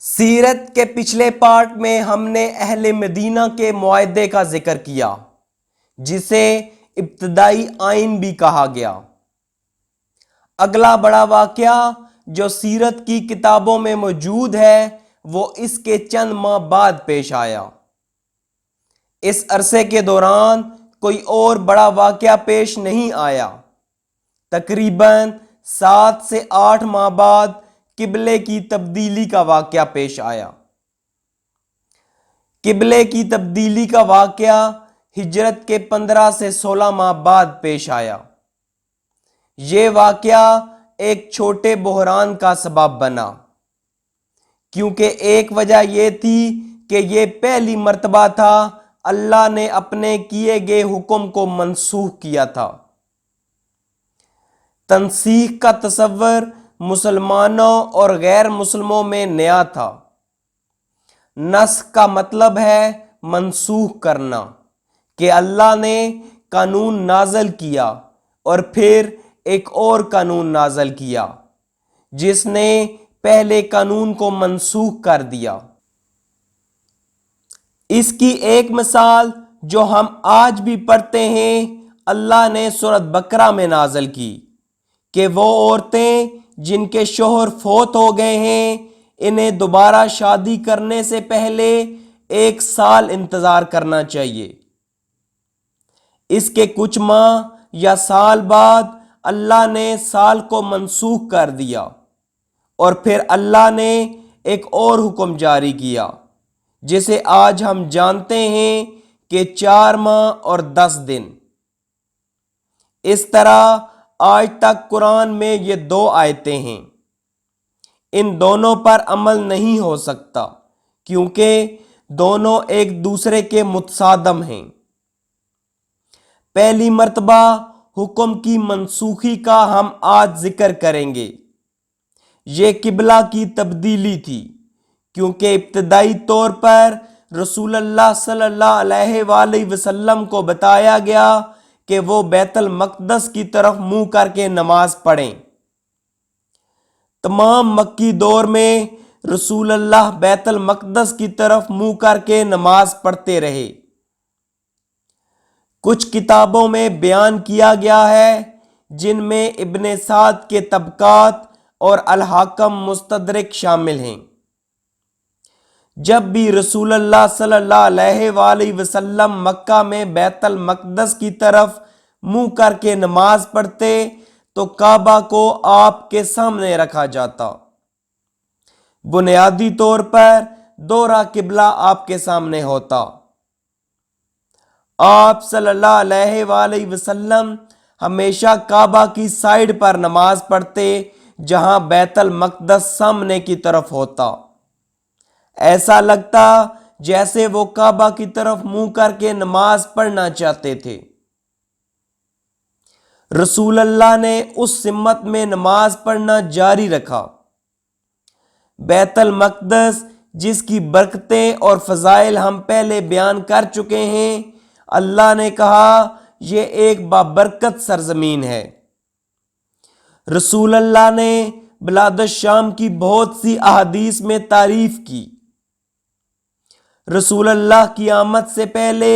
سیرت کے پچھلے پارٹ میں ہم نے اہل مدینہ کے معاہدے کا ذکر کیا جسے ابتدائی آئین بھی کہا گیا۔ اگلا بڑا واقعہ جو سیرت کی کتابوں میں موجود ہے وہ اس کے چند ماہ بعد پیش آیا۔ اس عرصے کے دوران کوئی اور بڑا واقعہ پیش نہیں آیا۔ تقریباً 7 سے 8 ماہ بعد قبلے کی تبدیلی کا واقعہ پیش آیا۔ قبلے کی تبدیلی کا واقعہ ہجرت کے 15 سے 16 ماہ بعد پیش آیا۔ یہ واقعہ ایک چھوٹے بحران کا سبب بنا، کیونکہ ایک وجہ یہ تھی کہ یہ پہلی مرتبہ تھا اللہ نے اپنے کیے گئے حکم کو منسوخ کیا تھا۔ تنسیخ کا تصور مسلمانوں اور غیر مسلموں میں نیا تھا۔ نسخ کا مطلب ہے منسوخ کرنا، کہ اللہ نے قانون نازل کیا اور پھر ایک اور قانون نازل کیا جس نے پہلے قانون کو منسوخ کر دیا۔ اس کی ایک مثال جو ہم آج بھی پڑھتے ہیں اللہ نے سورۃ بقرہ میں نازل کی کہ وہ عورتیں جن کے شوہر فوت ہو گئے ہیں انہیں دوبارہ شادی کرنے سے پہلے 1 سال انتظار کرنا چاہیے۔ اس کے کچھ ماہ یا سال بعد اللہ نے سال کو منسوخ کر دیا اور پھر اللہ نے ایک اور حکم جاری کیا جسے آج ہم جانتے ہیں کہ 4 ماہ اور 10 دن۔ اس طرح آج تک قرآن میں یہ 2 آیتیں ہیں۔ ان دونوں پر عمل نہیں ہو سکتا کیونکہ دونوں ایک دوسرے کے متصادم ہیں۔ پہلی مرتبہ حکم کی منسوخی کا ہم آج ذکر کریں گے۔ یہ قبلہ کی تبدیلی تھی کیونکہ ابتدائی طور پر رسول اللہ صلی اللہ علیہ وآلہ وسلم کو بتایا گیا کہ وہ بیت المقدس کی طرف منہ کر کے نماز پڑھیں۔ تمام مکی دور میں رسول اللہ بیت المقدس کی طرف منہ کر کے نماز پڑھتے رہے۔ کچھ کتابوں میں بیان کیا گیا ہے جن میں ابن سعد کے طبقات اور الحاکم مستدرک شامل ہیں۔ جب بھی رسول اللہ صلی اللہ علیہ وآلہ وسلم مکہ میں بیت المقدس کی طرف منہ کر کے نماز پڑھتے تو کعبہ کو آپ کے سامنے رکھا جاتا۔ بنیادی طور پر دوہرا قبلہ آپ کے سامنے ہوتا۔ آپ صلی اللہ علیہ وآلہ وسلم ہمیشہ کعبہ کی سائیڈ پر نماز پڑھتے جہاں بیت المقدس سامنے کی طرف ہوتا۔ ایسا لگتا جیسے وہ کعبہ کی طرف منہ کر کے نماز پڑھنا چاہتے تھے۔ رسول اللہ نے اس سمت میں نماز پڑھنا جاری رکھا۔ بیت المقدس جس کی برکتیں اور فضائل ہم پہلے بیان کر چکے ہیں، اللہ نے کہا یہ ایک بابرکت سرزمین ہے۔ رسول اللہ نے بلاد الشام کی بہت سی احادیث میں تعریف کی۔ رسول اللہ کی آمد سے پہلے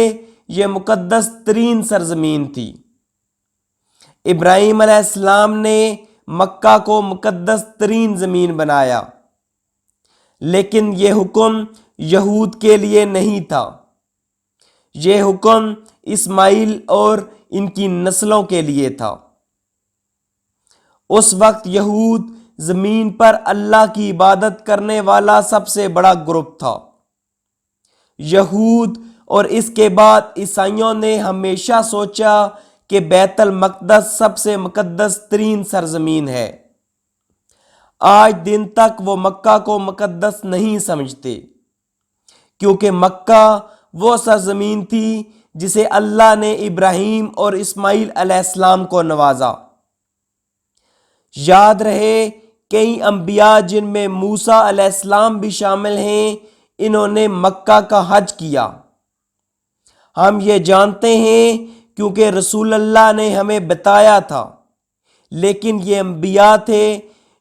یہ مقدس ترین سرزمین تھی۔ ابراہیم علیہ السلام نے مکہ کو مقدس ترین زمین بنایا، لیکن یہ حکم یہود کے لیے نہیں تھا۔ یہ حکم اسماعیل اور ان کی نسلوں کے لیے تھا۔ اس وقت یہود زمین پر اللہ کی عبادت کرنے والا سب سے بڑا گروپ تھا۔ یہود اور اس کے بعد عیسائیوں نے ہمیشہ سوچا کہ بیت المقدس سب سے مقدس ترین سرزمین ہے۔ آج دن تک وہ مکہ کو مقدس نہیں سمجھتے، کیونکہ مکہ وہ سرزمین تھی جسے اللہ نے ابراہیم اور اسماعیل علیہ السلام کو نوازا۔ یاد رہے کئی انبیاء جن میں موسیٰ علیہ السلام بھی شامل ہیں انہوں نے مکہ کا حج کیا۔ ہم یہ جانتے ہیں کیونکہ رسول اللہ نے ہمیں بتایا تھا، لیکن یہ انبیاء تھے،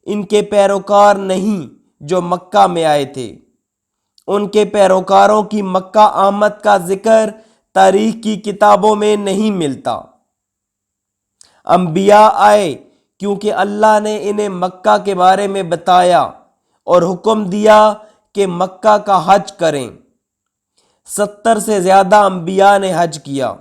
ان کے پیروکار نہیں جو مکہ میں آئے تھے۔ ان کے پیروکاروں کی مکہ آمد کا ذکر تاریخ کی کتابوں میں نہیں ملتا۔ انبیاء آئے کیونکہ اللہ نے انہیں مکہ کے بارے میں بتایا اور حکم دیا کہ مکہ کا حج کریں۔ 70 سے زیادہ انبیاء نے حج کیا،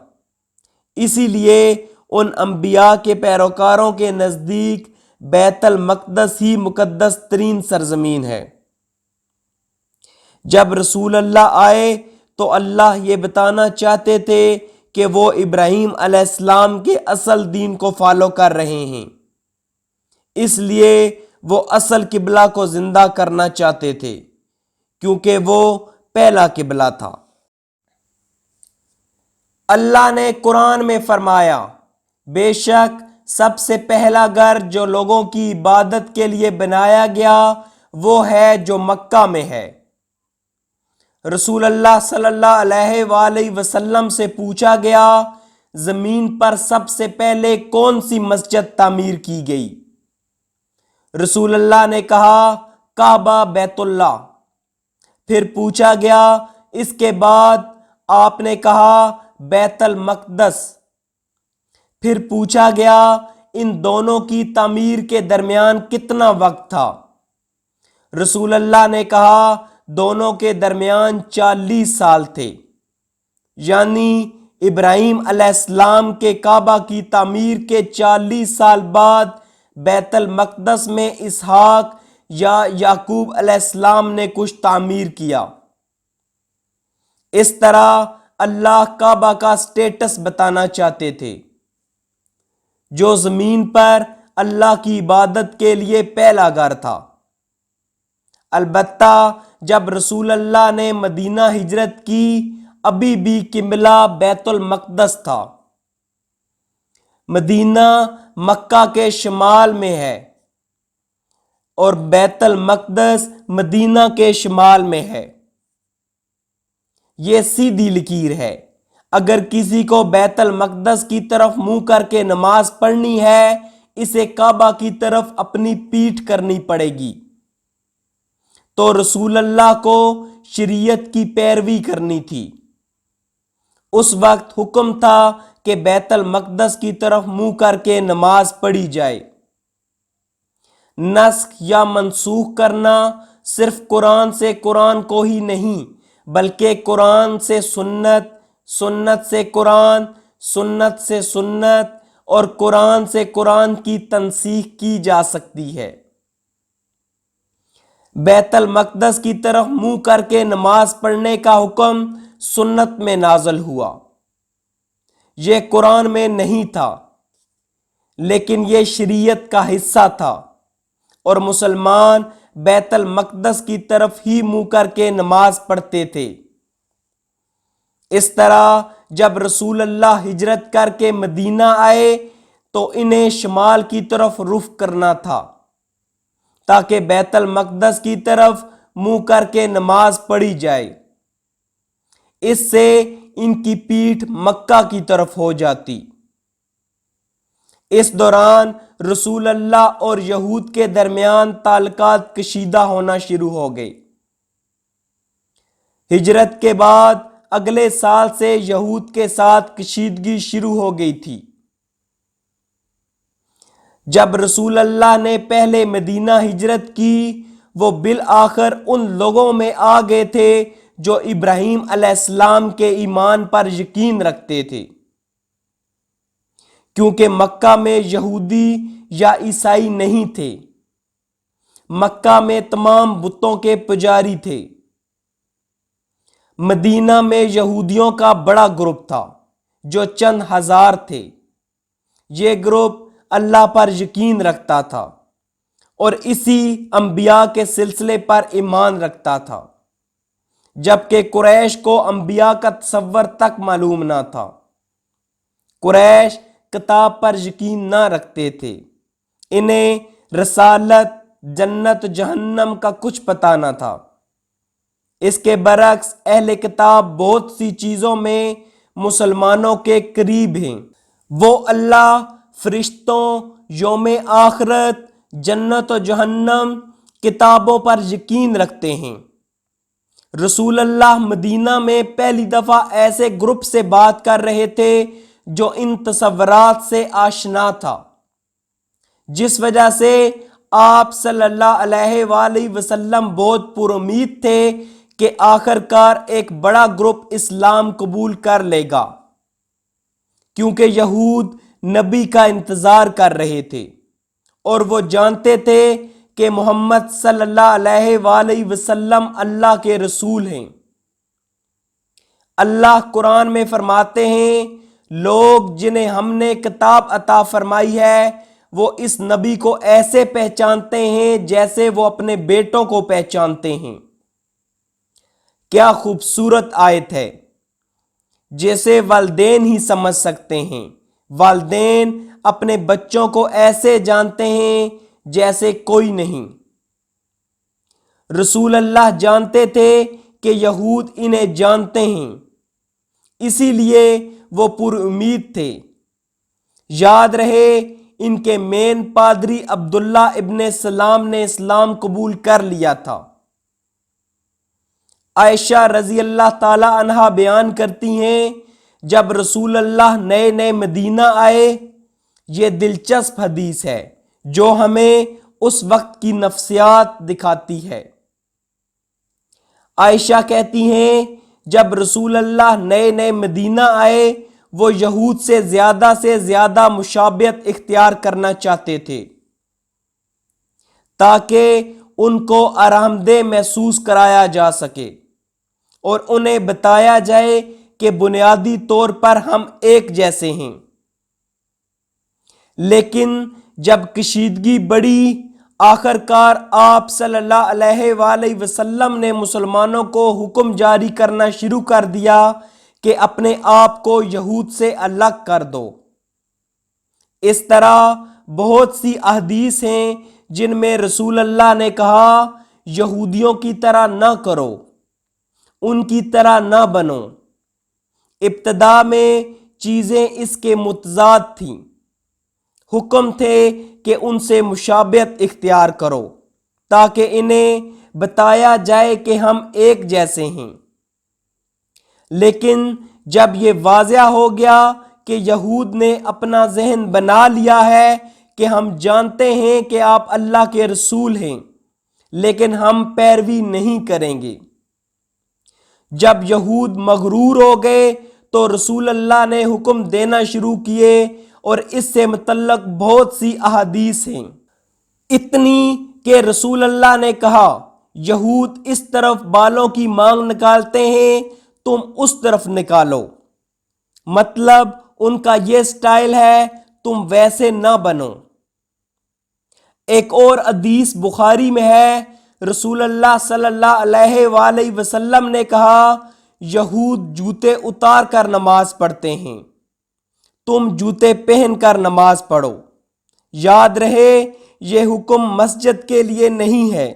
اسی لیے ان انبیاء کے پیروکاروں کے نزدیک بیت المقدس ہی مقدس ترین سرزمین ہے۔ جب رسول اللہ آئے تو اللہ یہ بتانا چاہتے تھے کہ وہ ابراہیم علیہ السلام کے اصل دین کو فالو کر رہے ہیں، اس لیے وہ اصل قبلہ کو زندہ کرنا چاہتے تھے کیونکہ وہ پہلا قبلہ تھا۔ اللہ نے قرآن میں فرمایا، بے شک سب سے پہلا گھر جو لوگوں کی عبادت کے لیے بنایا گیا وہ ہے جو مکہ میں ہے۔ رسول اللہ صلی اللہ علیہ وآلہ وسلم سے پوچھا گیا، زمین پر سب سے پہلے کون سی مسجد تعمیر کی گئی؟ رسول اللہ نے کہا، کعبہ بیت اللہ۔ پھر پوچھا گیا، اس کے بعد؟ آپ نے کہا، بیت المقدس۔ پھر پوچھا گیا، ان دونوں کی تعمیر کے درمیان کتنا وقت تھا؟ رسول اللہ نے کہا، دونوں کے درمیان 40 سال تھے، یعنی ابراہیم علیہ السلام کے کعبہ کی تعمیر کے 40 سال بعد بیت المقدس میں اسحاق یا یعقوب علیہ السلام نے کچھ تعمیر کیا۔ اس طرح اللہ کعبہ کا سٹیٹس بتانا چاہتے تھے، جو زمین پر اللہ کی عبادت کے لیے پہلا گھر تھا۔ البتہ جب رسول اللہ نے مدینہ ہجرت کی، ابھی بھی قبلہ بیت المقدس تھا۔ مدینہ مکہ کے شمال میں ہے اور بیت المقدس مدینہ کے شمال میں ہے۔ یہ سیدھی لکیر ہے۔ اگر کسی کو بیت المقدس کی طرف منہ کر کے نماز پڑھنی ہے، اسے کعبہ کی طرف اپنی پیٹھ کرنی پڑے گی۔ تو رسول اللہ کو شریعت کی پیروی کرنی تھی۔ اس وقت حکم تھا کہ بیت المقدس کی طرف منہ کر کے نماز پڑھی جائے۔ نسخ یا منسوخ کرنا صرف قرآن سے قرآن کو ہی نہیں، بلکہ قرآن سے سنت، سنت سے قرآن، سنت سے سنت اور قرآن سے قرآن کی تنسیخ کی جا سکتی ہے۔ بیت المقدس کی طرف منہ کر کے نماز پڑھنے کا حکم سنت میں نازل ہوا، یہ قرآن میں نہیں تھا، لیکن یہ شریعت کا حصہ تھا اور مسلمان بیت المقدس کی طرف ہی منہ کر کے نماز پڑھتے تھے۔ اس طرح جب رسول اللہ ہجرت کر کے مدینہ آئے تو انہیں شمال کی طرف رخ کرنا تھا تاکہ بیت المقدس کی طرف منہ کر کے نماز پڑھی جائے۔ اس سے ان کی پیٹھ مکہ کی طرف ہو جاتی۔ اس دوران رسول اللہ اور یہود کے درمیان تعلقات کشیدہ ہونا شروع ہو گئے۔ ہجرت کے بعد اگلے سال سے یہود کے ساتھ کشیدگی شروع ہو گئی تھی۔ جب رسول اللہ نے پہلے مدینہ ہجرت کی، وہ بالآخر ان لوگوں میں آ گئے تھے جو ابراہیم علیہ السلام کے ایمان پر یقین رکھتے تھے، کیونکہ مکہ میں یہودی یا عیسائی نہیں تھے۔ مکہ میں تمام بتوں کے پجاری تھے۔ مدینہ میں یہودیوں کا بڑا گروپ تھا جو چند ہزار تھے۔ یہ گروپ اللہ پر یقین رکھتا تھا اور اسی انبیاء کے سلسلے پر ایمان رکھتا تھا، جبکہ قریش کو انبیاء کا تصور تک معلوم نہ تھا۔ قریش کتاب پر یقین نہ رکھتے تھے، انہیں رسالت، جنت جہنم کا کچھ پتہ نہ تھا۔ اس کے برعکس اہل کتاب بہت سی چیزوں میں مسلمانوں کے قریب ہیں۔ وہ اللہ، فرشتوں، یوم آخرت، جنت و جہنم کتابوں پر یقین رکھتے ہیں۔ رسول اللہ مدینہ میں پہلی دفعہ ایسے گروپ سے بات کر رہے تھے جو ان تصورات سے آشنا تھا، جس وجہ سے آپ صلی اللہ علیہ وآلہ وسلم بہت پر امید تھے کہ آخر کار ایک بڑا گروپ اسلام قبول کر لے گا، کیونکہ یہود نبی کا انتظار کر رہے تھے اور وہ جانتے تھے کہ محمد صلی اللہ علیہ وآلہ وسلم اللہ کے رسول ہیں۔ اللہ قرآن میں فرماتے ہیں، لوگ جنہیں ہم نے کتاب عطا فرمائی ہے وہ اس نبی کو ایسے پہچانتے ہیں جیسے وہ اپنے بیٹوں کو پہچانتے ہیں۔ کیا خوبصورت آیت ہے، جیسے والدین ہی سمجھ سکتے ہیں۔ والدین اپنے بچوں کو ایسے جانتے ہیں جیسے کوئی نہیں۔ رسول اللہ جانتے تھے کہ یہود انہیں جانتے ہیں، اسی لیے وہ پر امید تھے۔ یاد رہے، ان کے مین پادری عبداللہ ابن سلام نے اسلام قبول کر لیا تھا۔ عائشہ رضی اللہ تعالی عنہا بیان کرتی ہیں، جب رسول اللہ نئے نئے مدینہ آئے، یہ دلچسپ حدیث ہے جو ہمیں اس وقت کی نفسیات دکھاتی ہے۔ عائشہ کہتی ہیں، جب رسول اللہ نئے نئے مدینہ آئے وہ یہود سے زیادہ مشابہت اختیار کرنا چاہتے تھے تاکہ ان کو آرام دہ محسوس کرایا جا سکے اور انہیں بتایا جائے کہ بنیادی طور پر ہم ایک جیسے ہیں۔ لیکن جب کشیدگی بڑھی، آخر کار آپ صلی اللہ علیہ وآلہ وسلم نے مسلمانوں کو حکم جاری کرنا شروع کر دیا کہ اپنے آپ کو یہود سے الگ کر دو۔ اس طرح بہت سی احادیث ہیں جن میں رسول اللہ نے کہا، یہودیوں کی طرح نہ کرو، ان کی طرح نہ بنو۔ ابتدا میں چیزیں اس کے متضاد تھیں، حکم تھے کہ ان سے مشابہت اختیار کرو تاکہ انہیں بتایا جائے کہ ہم ایک جیسے ہیں۔ لیکن جب یہ واضح ہو گیا کہ یہود نے اپنا ذہن بنا لیا ہے کہ ہم جانتے ہیں کہ آپ اللہ کے رسول ہیں لیکن ہم پیروی نہیں کریں گے، جب یہود مغرور ہو گئے تو رسول اللہ نے حکم دینا شروع کیے اور اس سے متعلق بہت سی احادیث ہیں، اتنی کہ رسول اللہ نے کہا، یہود اس طرف بالوں کی مانگ نکالتے ہیں، تم اس طرف نکالو، مطلب ان کا یہ سٹائل ہے، تم ویسے نہ بنو۔ ایک اور حدیث بخاری میں ہے، رسول اللہ صلی اللہ علیہ وآلہ وسلم نے کہا، یہود جوتے اتار کر نماز پڑھتے ہیں، تم جوتے پہن کر نماز پڑھو۔ یاد رہے، یہ حکم مسجد کے لیے نہیں ہے،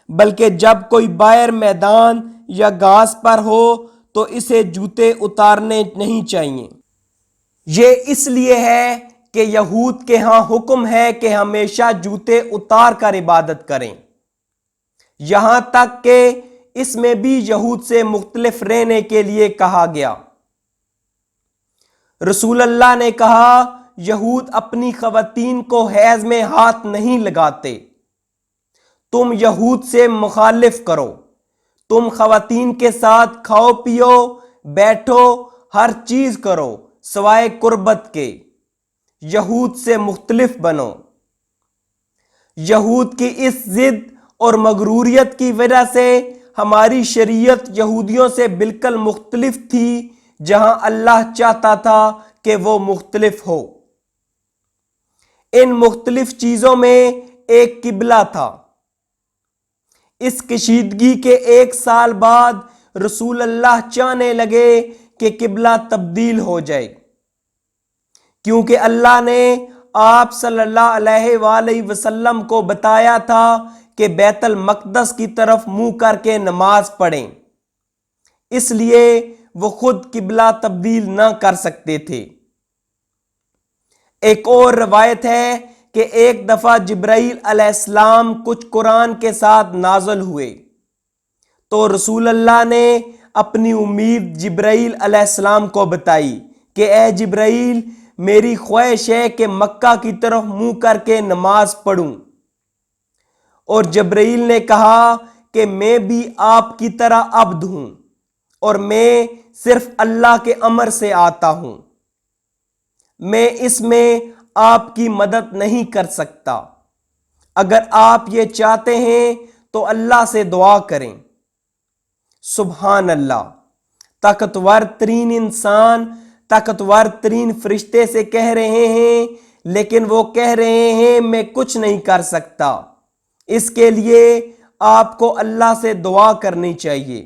بلکہ جب کوئی باہر میدان یا گھاس پر ہو تو اسے جوتے اتارنے نہیں چاہیے۔ یہ اس لیے ہے کہ یہود کے ہاں حکم ہے کہ ہمیشہ جوتے اتار کر عبادت کریں، یہاں تک کہ اس میں بھی یہود سے مختلف رہنے کے لیے کہا گیا۔ رسول اللہ نے کہا، یہود اپنی خواتین کو حیض میں ہاتھ نہیں لگاتے، تم یہود سے مخالف کرو، تم خواتین کے ساتھ کھاؤ پیو بیٹھو ہر چیز کرو سوائے قربت کے، یہود سے مختلف بنو۔ یہود کی اس ضد اور مغروریت کی وجہ سے ہماری شریعت یہودیوں سے بالکل مختلف تھی، جہاں اللہ چاہتا تھا کہ وہ مختلف ہو۔ ان مختلف چیزوں میں ایک قبلہ تھا۔ اس کشیدگی کے 1 سال بعد رسول اللہ چاہنے لگے کہ قبلہ تبدیل ہو جائے، کیونکہ اللہ نے آپ صلی اللہ علیہ وآلہ وسلم کو بتایا تھا کہ بیت المقدس کی طرف منہ کر کے نماز پڑھیں، اس لیے وہ خود قبلہ تبدیل نہ کر سکتے تھے۔ ایک اور روایت ہے کہ ایک دفعہ جبرائیل علیہ السلام کچھ قرآن کے ساتھ نازل ہوئے تو رسول اللہ نے اپنی امید جبرائیل علیہ السلام کو بتائی کہ اے جبرائیل، میری خواہش ہے کہ مکہ کی طرف منہ کر کے نماز پڑھوں، اور جبرائیل نے کہا کہ میں بھی آپ کی طرح عبد ہوں اور میں صرف اللہ کے امر سے آتا ہوں، میں اس میں آپ کی مدد نہیں کر سکتا، اگر آپ یہ چاہتے ہیں تو اللہ سے دعا کریں۔ سبحان اللہ، طاقتور ترین انسان طاقتور ترین فرشتے سے کہہ رہے ہیں، لیکن وہ کہہ رہے ہیں میں کچھ نہیں کر سکتا۔ اس کے لیے آپ کو اللہ سے دعا کرنی چاہیے،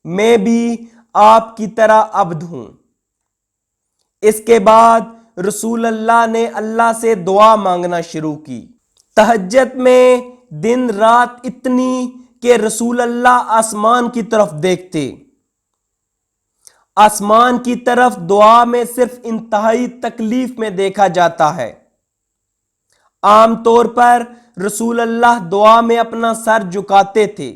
میں بھی آپ کی طرح عبد ہوں۔ اس کے بعد رسول اللہ نے اللہ سے دعا مانگنا شروع کی۔ تہجد میں دن رات اتنی کہ رسول اللہ آسمان کی طرف دیکھتے، آسمان کی طرف دعا میں صرف انتہائی تکلیف میں دیکھا جاتا ہے۔ عام طور پر رسول اللہ دعا میں اپنا سر جھکاتے تھے،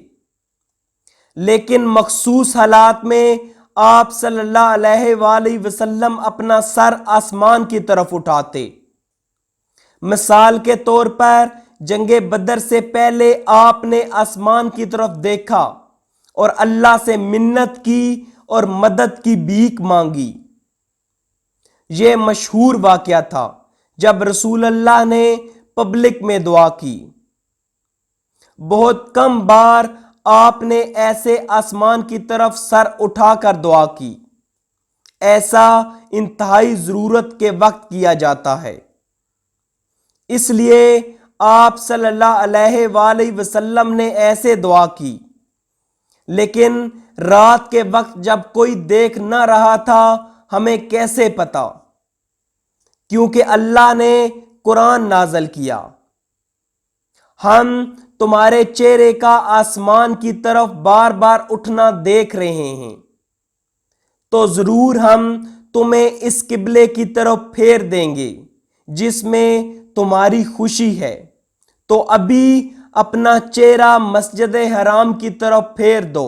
لیکن مخصوص حالات میں آپ صلی اللہ علیہ وآلہ وسلم اپنا سر آسمان کی طرف اٹھاتے۔ مثال کے طور پر جنگ بدر سے پہلے آپ نے آسمان کی طرف دیکھا اور اللہ سے منت کی اور مدد کی بھیک مانگی۔ یہ مشہور واقعہ تھا جب رسول اللہ نے پبلک میں دعا کی۔ بہت کم بار آپ نے ایسے آسمان کی طرف سر اٹھا کر دعا کی، ایسا انتہائی ضرورت کے وقت کیا جاتا ہے۔ اس لیے آپ صلی اللہ علیہ وآلہ وسلم نے ایسے دعا کی، لیکن رات کے وقت جب کوئی دیکھ نہ رہا تھا ہمیں کیسے پتا؟ کیونکہ اللہ نے قرآن نازل کیا، ہم تمہارے چہرے کا آسمان کی طرف بار بار اٹھنا دیکھ رہے ہیں، تو ضرور ہم تمہیں اس قبلے کی طرف پھیر دیں گے جس میں تمہاری خوشی ہے، تو ابھی اپنا چہرہ مسجد حرام کی طرف پھیر دو،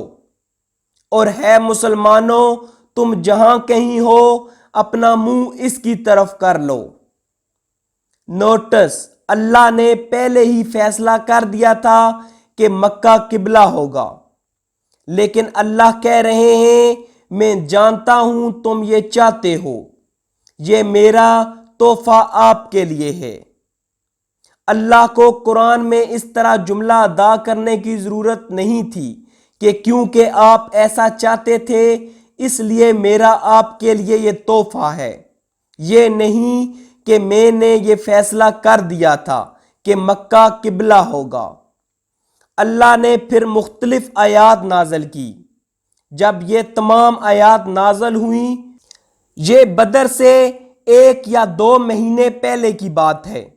اور ہے مسلمانوں تم جہاں کہیں ہو اپنا منہ اس کی طرف کر لو۔ نوٹس، اللہ نے پہلے ہی فیصلہ کر دیا تھا کہ مکہ قبلہ ہوگا، لیکن اللہ کہہ رہے ہیں میں جانتا ہوں تم یہ چاہتے ہو، یہ میرا تحفہ آپ کے لیے ہے۔ اللہ کو قرآن میں اس طرح جملہ ادا کرنے کی ضرورت نہیں تھی کہ کیونکہ آپ ایسا چاہتے تھے اس لیے میرا آپ کے لیے یہ تحفہ ہے، یہ نہیں کہ میں نے یہ فیصلہ کر دیا تھا کہ مکہ قبلہ ہوگا۔ اللہ نے پھر مختلف آیات نازل کی۔ جب یہ تمام آیات نازل ہوئیں، یہ بدر سے 1 یا 2 مہینے پہلے کی بات ہے۔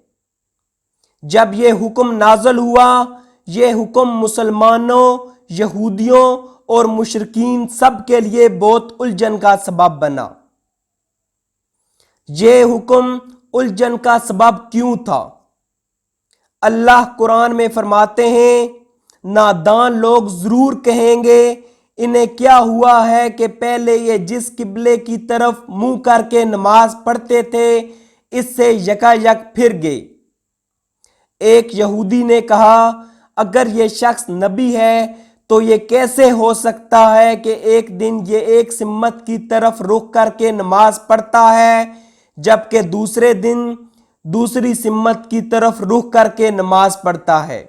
جب یہ حکم نازل ہوا، یہ حکم مسلمانوں، یہودیوں اور مشرکین سب کے لیے بہت الجھن کا سبب بنا۔ یہ حکم الجھن کا سبب کیوں تھا؟ اللہ قرآن میں فرماتے ہیں نادان لوگ ضرور کہیں گے انہیں کیا ہوا ہے کہ پہلے یہ جس قبلے کی طرف منہ کر کے نماز پڑھتے تھے اس سے یکا یک پھر گئے۔ ایک یہودی نے کہا اگر یہ شخص نبی ہے تو یہ کیسے ہو سکتا ہے کہ ایک دن یہ ایک سمت کی طرف رخ کر کے نماز پڑھتا ہے جبکہ دوسرے دن دوسری سمت کی طرف رخ کر کے نماز پڑھتا ہے۔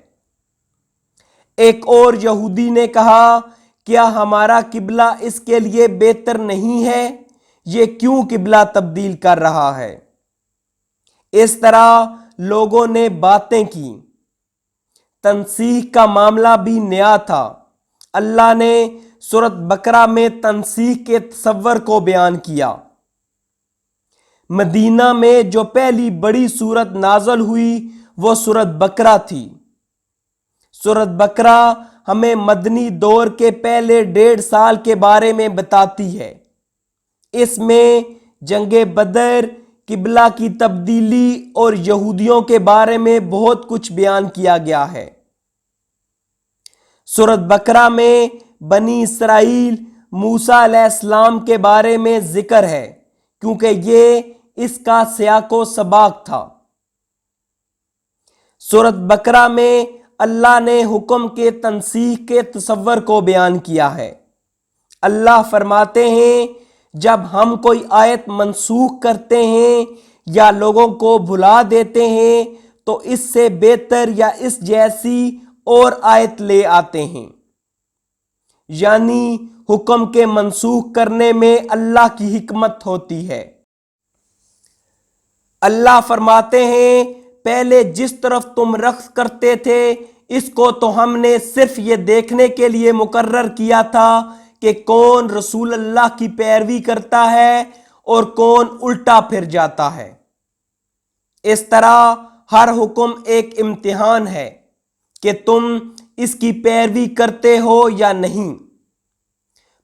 ایک اور یہودی نے کہا کیا ہمارا قبلہ اس کے لیے بہتر نہیں ہے؟ یہ کیوں قبلہ تبدیل کر رہا ہے؟ اس طرح لوگوں نے باتیں کی۔ تنسیخ کا معاملہ بھی نیا تھا۔ اللہ نے سورۃ بقرہ میں تنسیخ کے تصور کو بیان کیا۔ مدینہ میں جو پہلی بڑی سورت نازل ہوئی وہ سورۃ بقرہ تھی۔ سورۃ بقرہ ہمیں مدنی دور کے پہلے 1.5 سال کے بارے میں بتاتی ہے۔ اس میں جنگ بدر، قبلہ کی تبدیلی اور یہودیوں کے بارے میں بہت کچھ بیان کیا گیا ہے۔ سورۃ بقرہ میں بنی اسرائیل موسیٰ علیہ السلام کے بارے میں ذکر ہے کیونکہ یہ اس کا سیاق و سباق تھا۔ سورۃ بقرہ میں اللہ نے حکم کے تنسیخ کے تصور کو بیان کیا ہے۔ اللہ فرماتے ہیں جب ہم کوئی آیت منسوخ کرتے ہیں یا لوگوں کو بھلا دیتے ہیں تو اس سے بہتر یا اس جیسی اور آیت لے آتے ہیں، یعنی حکم کے منسوخ کرنے میں اللہ کی حکمت ہوتی ہے۔ اللہ فرماتے ہیں پہلے جس طرف تم رخ کرتے تھے اس کو تو ہم نے صرف یہ دیکھنے کے لیے مقرر کیا تھا کہ کون رسول اللہ کی پیروی کرتا ہے اور کون الٹا پھر جاتا ہے۔ اس طرح ہر حکم ایک امتحان ہے کہ تم اس کی پیروی کرتے ہو یا نہیں۔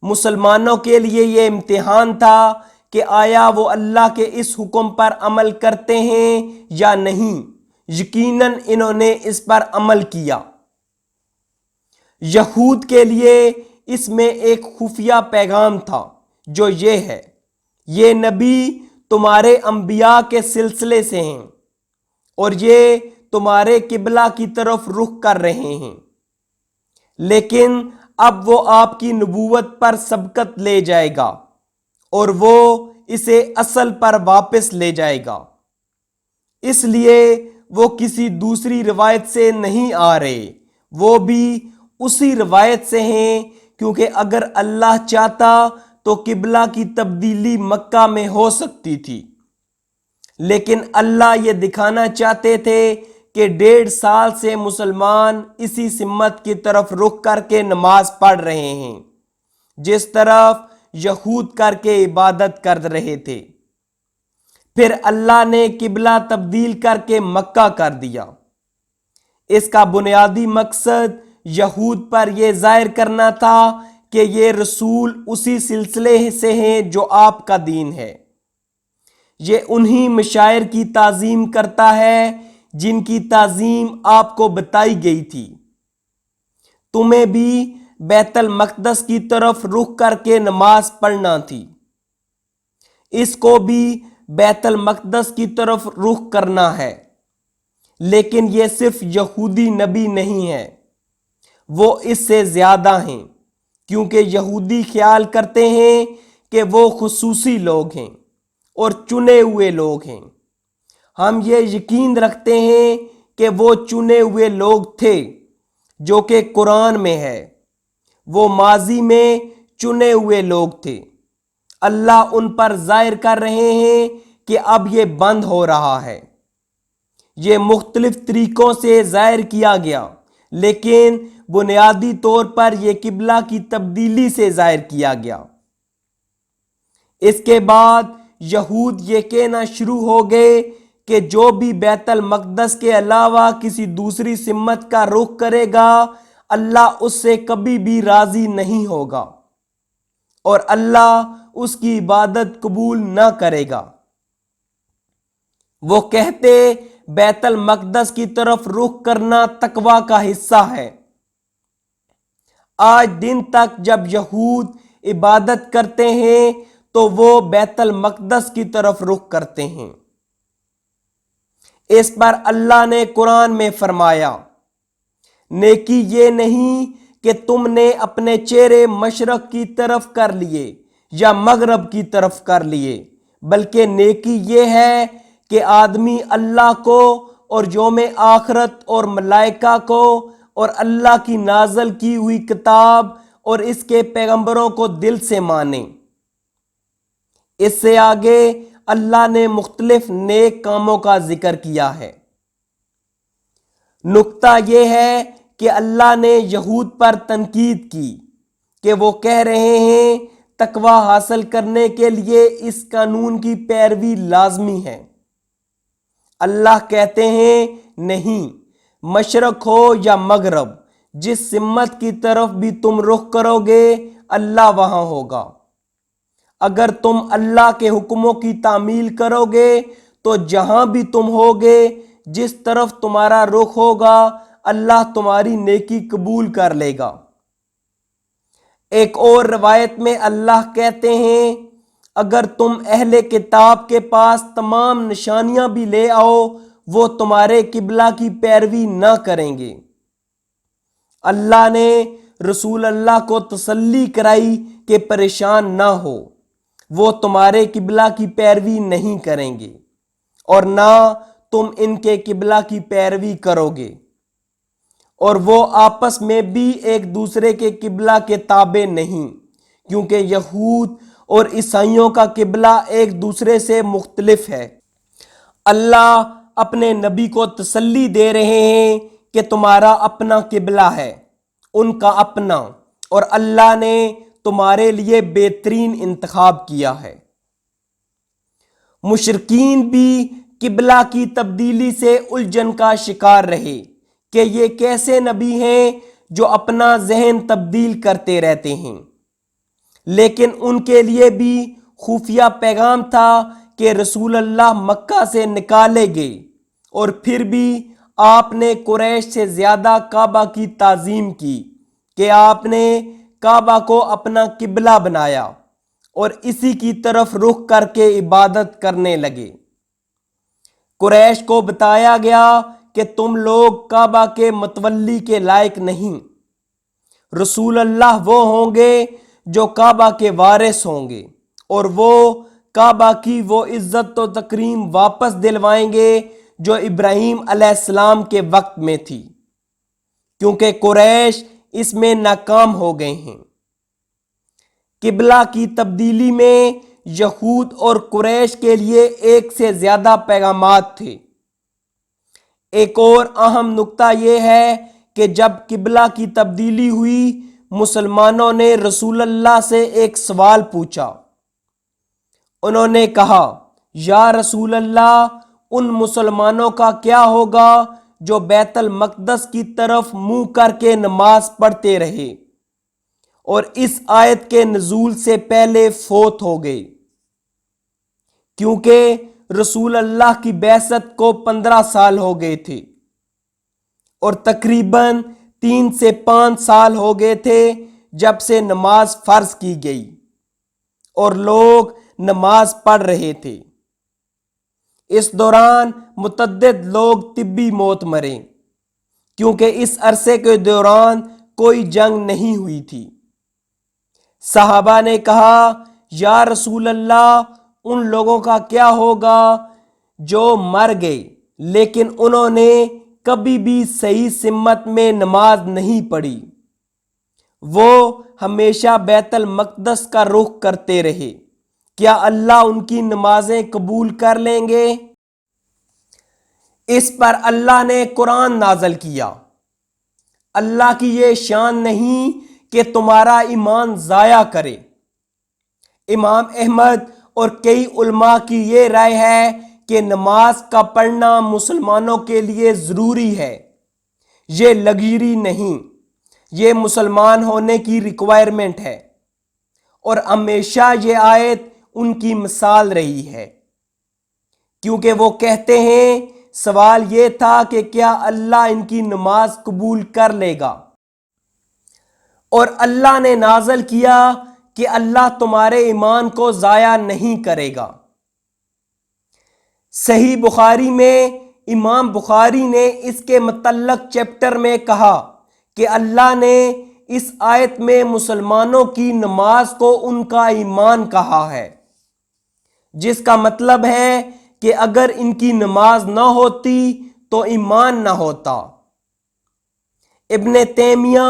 مسلمانوں کے لیے یہ امتحان تھا کہ آیا وہ اللہ کے اس حکم پر عمل کرتے ہیں یا نہیں۔ یقیناً انہوں نے اس پر عمل کیا۔ یہود کے لیے اس میں ایک خفیہ پیغام تھا جو یہ ہے، یہ نبی تمہارے انبیاء کے سلسلے سے ہیں اور یہ تمہارے قبلہ کی طرف رخ کر رہے ہیں، لیکن اب وہ آپ کی نبوت پر سبقت لے جائے گا اور وہ اسے اصل پر واپس لے جائے گا، اس لیے وہ کسی دوسری روایت سے نہیں آ رہے، وہ بھی اسی روایت سے ہیں، کیونکہ اگر اللہ چاہتا تو قبلہ کی تبدیلی مکہ میں ہو سکتی تھی، لیکن اللہ یہ دکھانا چاہتے تھے کہ 1.5 سال سے مسلمان اسی سمت کی طرف رخ کر کے نماز پڑھ رہے ہیں جس طرف یہود کر کے عبادت کر رہے تھے۔ پھر اللہ نے قبلہ تبدیل کر کے مکہ کر دیا۔ اس کا بنیادی مقصد یہود پر یہ ظاہر کرنا تھا کہ یہ رسول اسی سلسلے سے ہیں جو آپ کا دین ہے۔ یہ انہی مشاعر کی تعظیم کرتا ہے جن کی تعظیم آپ کو بتائی گئی تھی۔ تمہیں بھی بیت المقدس کی طرف رخ کر کے نماز پڑھنا تھی، اس کو بھی بیت المقدس کی طرف رخ کرنا ہے، لیکن یہ صرف یہودی نبی نہیں ہے، وہ اس سے زیادہ ہیں، کیونکہ یہودی خیال کرتے ہیں کہ وہ خصوصی لوگ ہیں اور چنے ہوئے لوگ ہیں۔ ہم یہ یقین رکھتے ہیں کہ وہ چنے ہوئے لوگ تھے جو کہ قرآن میں ہے، وہ ماضی میں چنے ہوئے لوگ تھے۔ اللہ ان پر ظاہر کر رہے ہیں کہ اب یہ بند ہو رہا ہے۔ یہ مختلف طریقوں سے ظاہر کیا گیا، لیکن بنیادی طور پر یہ قبلہ کی تبدیلی سے ظاہر کیا گیا۔ اس کے بعد یہود یہ کہنا شروع ہو گئے کہ جو بھی بیت المقدس کے علاوہ کسی دوسری سمت کا رخ کرے گا اللہ اس سے کبھی بھی راضی نہیں ہوگا اور اللہ اس کی عبادت قبول نہ کرے گا۔ وہ کہتے بیت المقدس کی طرف رخ کرنا تقویٰ کا حصہ ہے۔ آج دن تک جب یہود عبادت کرتے ہیں تو وہ بیت المقدس کی طرف رخ کرتے ہیں۔ اس پر اللہ نے قرآن میں فرمایا، نیکی یہ نہیں کہ تم نے اپنے چہرے مشرق کی طرف کر لیے یا مغرب کی طرف کر لیے، بلکہ نیکی یہ ہے کہ آدمی اللہ کو اور یوم آخرت اور ملائکہ کو اور اللہ کی نازل کی ہوئی کتاب اور اس کے پیغمبروں کو دل سے مانے۔ اس سے آگے اللہ نے مختلف نیک کاموں کا ذکر کیا ہے۔ نکتہ یہ ہے کہ اللہ نے یہود پر تنقید کی کہ وہ کہہ رہے ہیں تقوی حاصل کرنے کے لیے اس قانون کی پیروی لازمی ہے۔ اللہ کہتے ہیں نہیں، مشرق ہو یا مغرب، جس سمت کی طرف بھی تم رخ کرو گے اللہ وہاں ہوگا۔ اگر تم اللہ کے حکموں کی تعمیل کرو گے تو جہاں بھی تم ہوگے، جس طرف تمہارا رخ ہوگا، اللہ تمہاری نیکی قبول کر لے گا۔ ایک اور روایت میں اللہ کہتے ہیں، اگر تم اہل کتاب کے پاس تمام نشانیاں بھی لے آؤ، وہ تمہارے قبلہ کی پیروی نہ کریں گے۔ اللہ نے رسول اللہ کو تسلی کرائی کہ پریشان نہ ہو، وہ تمہارے قبلہ کی پیروی نہیں کریں گے اور نہ تم ان کے قبلہ کی پیروی کرو گے، اور وہ آپس میں بھی ایک دوسرے کے قبلہ کے تابع نہیں، کیونکہ یہود اور عیسائیوں کا قبلہ ایک دوسرے سے مختلف ہے۔ اللہ اپنے نبی کو تسلی دے رہے ہیں کہ تمہارا اپنا قبلہ ہے، ان کا اپنا، اور اللہ نے تمہارے لیے بہترین انتخاب کیا ہے۔ مشرکین بھی قبلہ کی تبدیلی سے الجھن کا شکار رہے کہ یہ کیسے نبی ہیں جو اپنا ذہن تبدیل کرتے رہتے ہیں، لیکن ان کے لیے بھی خفیہ پیغام تھا کہ رسول اللہ مکہ سے نکالے گئے، اور پھر بھی آپ نے قریش سے زیادہ کعبہ کی تعظیم کی کہ آپ نے کعبہ کو اپنا قبلہ بنایا اور اسی کی طرف رخ کر کے عبادت کرنے لگے۔ قریش کو بتایا گیا کہ تم لوگ کعبہ کے متولی کے لائق نہیں، رسول اللہ وہ ہوں گے جو کعبہ کے وارث ہوں گے، اور وہ کعبہ کی وہ عزت و تکریم واپس دلوائیں گے جو ابراہیم علیہ السلام کے وقت میں تھی، کیونکہ قریش اس میں ناکام ہو گئے ہیں۔ قبلہ کی تبدیلی میں یہود اور قریش کے لیے ایک سے زیادہ پیغامات تھے۔ ایک اور اہم نکتہ یہ ہے کہ جب قبلہ کی تبدیلی ہوئی، مسلمانوں نے رسول اللہ سے ایک سوال پوچھا۔ انہوں نے کہا، یا رسول اللہ، ان مسلمانوں کا کیا ہوگا جو بیت المقدس کی طرف منہ کر کے نماز پڑھتے رہے اور اس آیت کے نزول سے پہلے فوت ہو گئے؟ کیونکہ رسول اللہ کی بعثت کو 15 سال ہو گئے تھے اور تقریباً 3 سے 5 سال ہو گئے تھے جب سے نماز فرض کی گئی اور لوگ نماز پڑھ رہے تھے۔ اس دوران متعدد لوگ طبی موت مرے، کیونکہ اس عرصے کے دوران کوئی جنگ نہیں ہوئی تھی۔ صحابہ نے کہا، یا رسول اللہ، ان لوگوں کا کیا ہوگا جو مر گئے لیکن انہوں نے کبھی بھی صحیح سمت میں نماز نہیں پڑھی، وہ ہمیشہ بیت المقدس کا رخ کرتے رہے، کیا اللہ ان کی نمازیں قبول کر لیں گے؟ اس پر اللہ نے قرآن نازل کیا، اللہ کی یہ شان نہیں کہ تمہارا ایمان ضائع کرے۔ امام احمد اور کئی علماء کی یہ رائے ہے کہ نماز کا پڑھنا مسلمانوں کے لیے ضروری ہے، یہ لگژری نہیں، یہ مسلمان ہونے کی ریکوائرمنٹ ہے، اور ہمیشہ یہ آیت ان کی مثال رہی ہے، کیونکہ وہ کہتے ہیں سوال یہ تھا کہ کیا اللہ ان کی نماز قبول کر لے گا، اور اللہ نے نازل کیا کہ اللہ تمہارے ایمان کو ضائع نہیں کرے گا۔ صحیح بخاری میں امام بخاری نے اس کے متعلق چیپٹر میں کہا کہ اللہ نے اس آیت میں مسلمانوں کی نماز کو ان کا ایمان کہا ہے، جس کا مطلب ہے کہ اگر ان کی نماز نہ ہوتی تو ایمان نہ ہوتا۔ ابن تیمیہ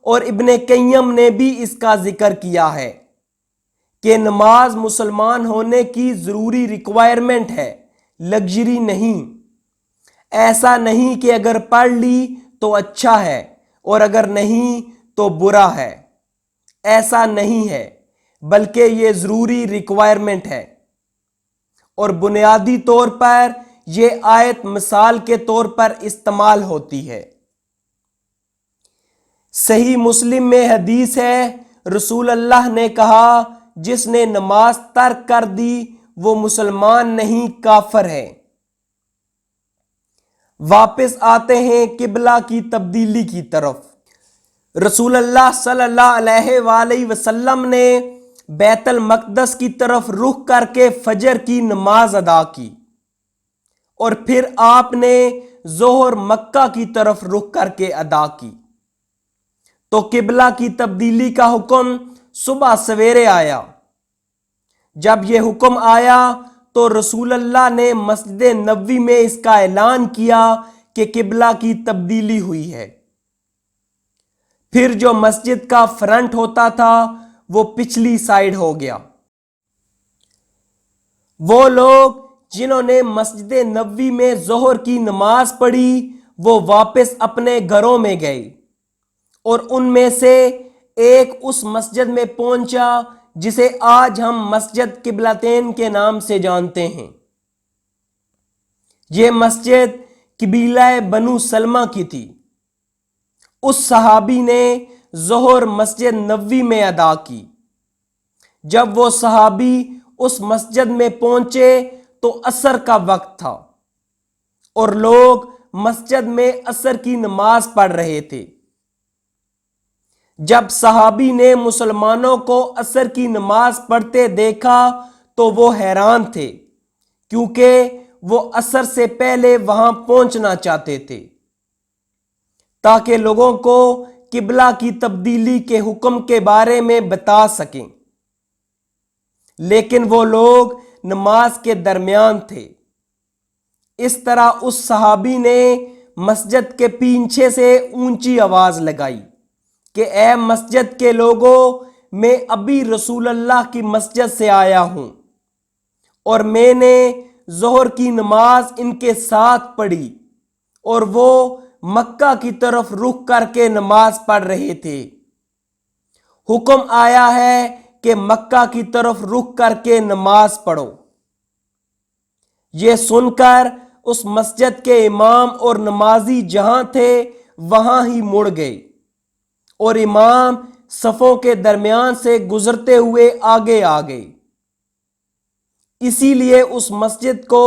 اور ابن قیم نے بھی اس کا ذکر کیا ہے کہ نماز مسلمان ہونے کی ضروری ریکوائرمنٹ ہے، لگژری نہیں۔ ایسا نہیں کہ اگر پڑھ لی تو اچھا ہے اور اگر نہیں تو برا ہے، ایسا نہیں ہے، بلکہ یہ ضروری ریکوائرمنٹ ہے، اور بنیادی طور پر یہ آیت مثال کے طور پر استعمال ہوتی ہے۔ صحیح مسلم میں حدیث ہے، رسول اللہ نے کہا جس نے نماز ترک کر دی وہ مسلمان نہیں کافر ہے۔ واپس آتے ہیں قبلہ کی تبدیلی کی طرف۔ رسول اللہ صلی اللہ علیہ وآلہ وسلم نے بیت المقدس کی طرف رخ کر کے فجر کی نماز ادا کی، اور پھر آپ نے ظہر مکہ کی طرف رخ کر کے ادا کی، تو قبلہ کی تبدیلی کا حکم صبح سویرے آیا۔ جب یہ حکم آیا تو رسول اللہ نے مسجد نبوی میں اس کا اعلان کیا کہ قبلہ کی تبدیلی ہوئی ہے۔ پھر جو مسجد کا فرنٹ ہوتا تھا وہ پچھلی سائیڈ ہو گیا۔ وہ لوگ جنہوں نے مسجد نبوی میں ظہر کی نماز پڑھی وہ واپس اپنے گھروں میں گئے، اور ان میں سے ایک اس مسجد میں پہنچا جسے آج ہم مسجد قبلتین کے نام سے جانتے ہیں۔ یہ مسجد قبیلہ بنو سلمہ کی تھی۔ اس صحابی نے ظہر مسجد نبوی میں ادا کی۔ جب وہ صحابی اس مسجد میں پہنچے تو عصر کا وقت تھا، اور لوگ مسجد میں عصر کی نماز پڑھ رہے تھے۔ جب صحابی نے مسلمانوں کو عصر کی نماز پڑھتے دیکھا تو وہ حیران تھے، کیونکہ وہ عصر سے پہلے وہاں پہنچنا چاہتے تھے تاکہ لوگوں کو قبلہ کی تبدیلی کے حکم کے بارے میں بتا سکیں، لیکن وہ لوگ نماز کے درمیان تھے۔ اس طرح اس صحابی نے مسجد کے پیچھے سے اونچی آواز لگائی کہ اے مسجد کے لوگوں، میں ابھی رسول اللہ کی مسجد سے آیا ہوں، اور میں نے ظہر کی نماز ان کے ساتھ پڑھی، اور وہ مکہ کی طرف رخ کر کے نماز پڑھ رہے تھے۔ حکم آیا ہے کہ مکہ کی طرف رخ کر کے نماز پڑھو۔ یہ سن کر اس مسجد کے امام اور نمازی جہاں تھے وہاں ہی مڑ گئے، اور امام صفوں کے درمیان سے گزرتے ہوئے آگے آ گئے۔ اسی لیے اس مسجد کو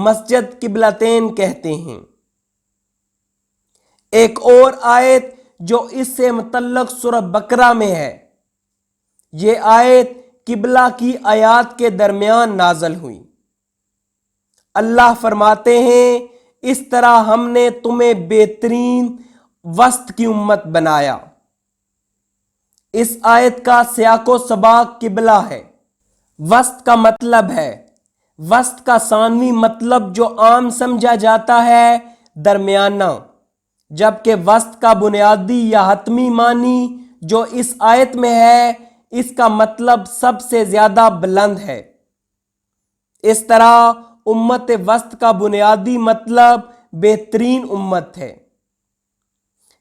مسجد قبلتین کہتے ہیں۔ ایک اور آیت جو اس سے متعلق سورہ بقرہ میں ہے، یہ آیت قبلہ کی آیات کے درمیان نازل ہوئی۔ اللہ فرماتے ہیں، اس طرح ہم نے تمہیں بہترین وسط کی امت بنایا۔ اس آیت کا سیاق و سباق قبلہ ہے۔ وسط کا مطلب ہے، وسط کا ثانوی مطلب جو عام سمجھا جاتا ہے، درمیانہ، جبکہ وسط کا بنیادی یا حتمی معنی جو اس آیت میں ہے، اس کا مطلب سب سے زیادہ بلند ہے۔ اس طرح امت وسط کا بنیادی مطلب بہترین امت ہے،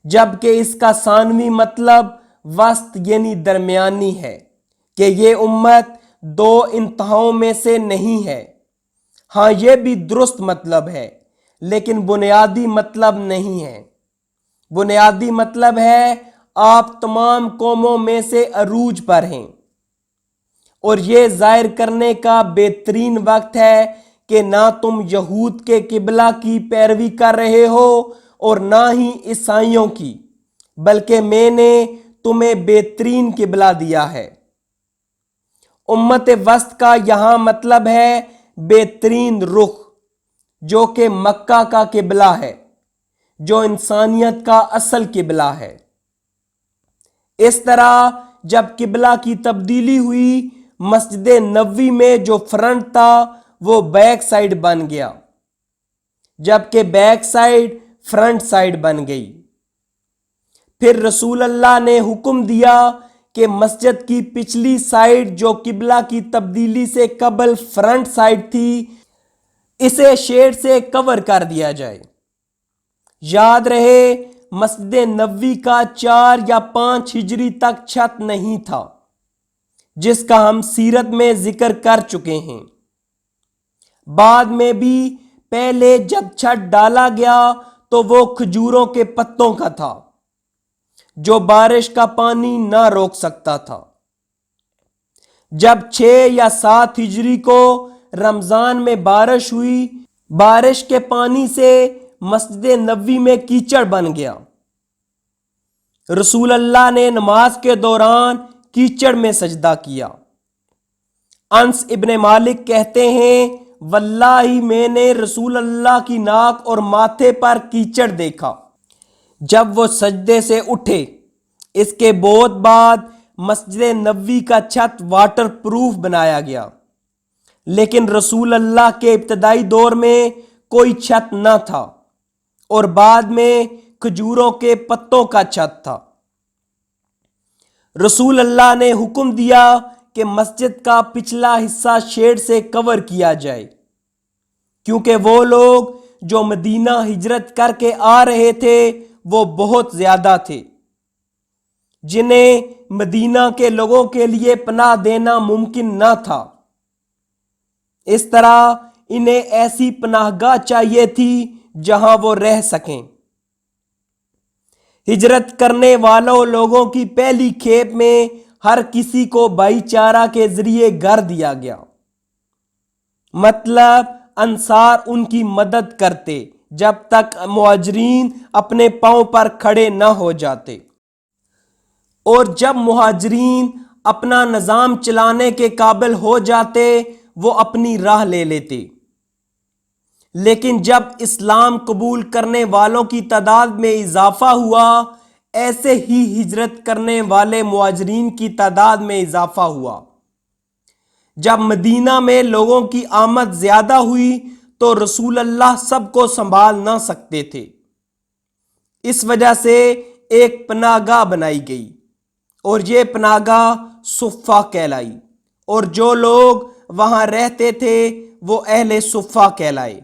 جبکہ اس کا ثانوی مطلب وسط یعنی درمیانی ہے، کہ یہ امت دو انتہاؤں میں سے نہیں ہے۔ ہاں، یہ بھی درست مطلب ہے، لیکن بنیادی مطلب نہیں ہے۔ بنیادی مطلب ہے آپ تمام قوموں میں سے عروج پر ہیں، اور یہ ظاہر کرنے کا بہترین وقت ہے کہ نہ تم یہود کے قبلہ کی پیروی کر رہے ہو اور نہ ہی عیسائیوں کی، بلکہ میں نے تمہیں بہترین قبلہ دیا ہے۔ امت وسط کا یہاں مطلب ہے بہترین رخ، جو کہ مکہ کا قبلہ ہے، جو انسانیت کا اصل قبلہ ہے۔ اس طرح جب قبلہ کی تبدیلی ہوئی، مسجد نبوی میں جو فرنٹ تھا وہ بیک سائیڈ بن گیا، جبکہ بیک سائیڈ فرنٹ سائیڈ بن گئی۔ پھر رسول اللہ نے حکم دیا کہ مسجد کی پچھلی سائیڈ جو قبلہ کی تبدیلی سے قبل فرنٹ سائیڈ تھی، اسے شیڈ سے کور کر دیا جائے۔ یاد رہے، مسجد نبوی کا 4 یا 5 ہجری تک چھت نہیں تھا، جس کا ہم سیرت میں ذکر کر چکے ہیں۔ بعد میں بھی پہلے جب چھت ڈالا گیا تو وہ کھجوروں کے پتوں کا تھا، جو بارش کا پانی نہ روک سکتا تھا۔ جب 6 یا 7 ہجری کو رمضان میں بارش ہوئی، بارش کے پانی سے مسجد نبوی میں کیچڑ بن گیا۔ رسول اللہ نے نماز کے دوران کیچڑ میں سجدہ کیا۔ انس ابن مالک کہتے ہیں، واللہ میں نے رسول اللہ کی ناک اور ماتھے پر کیچڑ دیکھا جب وہ سجدے سے اٹھے۔ اس کے بہت بعد مسجد نبوی کا چھت واٹر پروف بنایا گیا، لیکن رسول اللہ کے ابتدائی دور میں کوئی چھت نہ تھا اور بعد میں کھجوروں کے پتوں کا چھت تھا۔ رسول اللہ نے حکم دیا کہ مسجد کا پچھلا حصہ شیڈ سے کور کیا جائے، کیونکہ وہ لوگ جو مدینہ ہجرت کر کے آ رہے تھے وہ بہت زیادہ تھے، جنہیں مدینہ کے لوگوں کے لیے پناہ دینا ممکن نہ تھا۔ اس طرح انہیں ایسی پناہ گاہ چاہیے تھی جہاں وہ رہ سکیں۔ ہجرت کرنے والوں لوگوں کی پہلی کھیپ میں ہر کسی کو بھائی چارہ کے ذریعے گھر دیا گیا، مطلب انصار ان کی مدد کرتے جب تک مہاجرین اپنے پاؤں پر کھڑے نہ ہو جاتے، اور جب مہاجرین اپنا نظام چلانے کے قابل ہو جاتے وہ اپنی راہ لے لیتے۔ لیکن جب اسلام قبول کرنے والوں کی تعداد میں اضافہ ہوا، ایسے ہی ہجرت کرنے والے مہاجرین کی تعداد میں اضافہ ہوا۔ جب مدینہ میں لوگوں کی آمد زیادہ ہوئی تو رسول اللہ سب کو سنبھال نہ سکتے تھے، اس وجہ سے ایک پناہ گاہ بنائی گئی اور یہ پناہ گاہ صفہ کہلائی، اور جو لوگ وہاں رہتے تھے وہ اہل صفہ کہلائے۔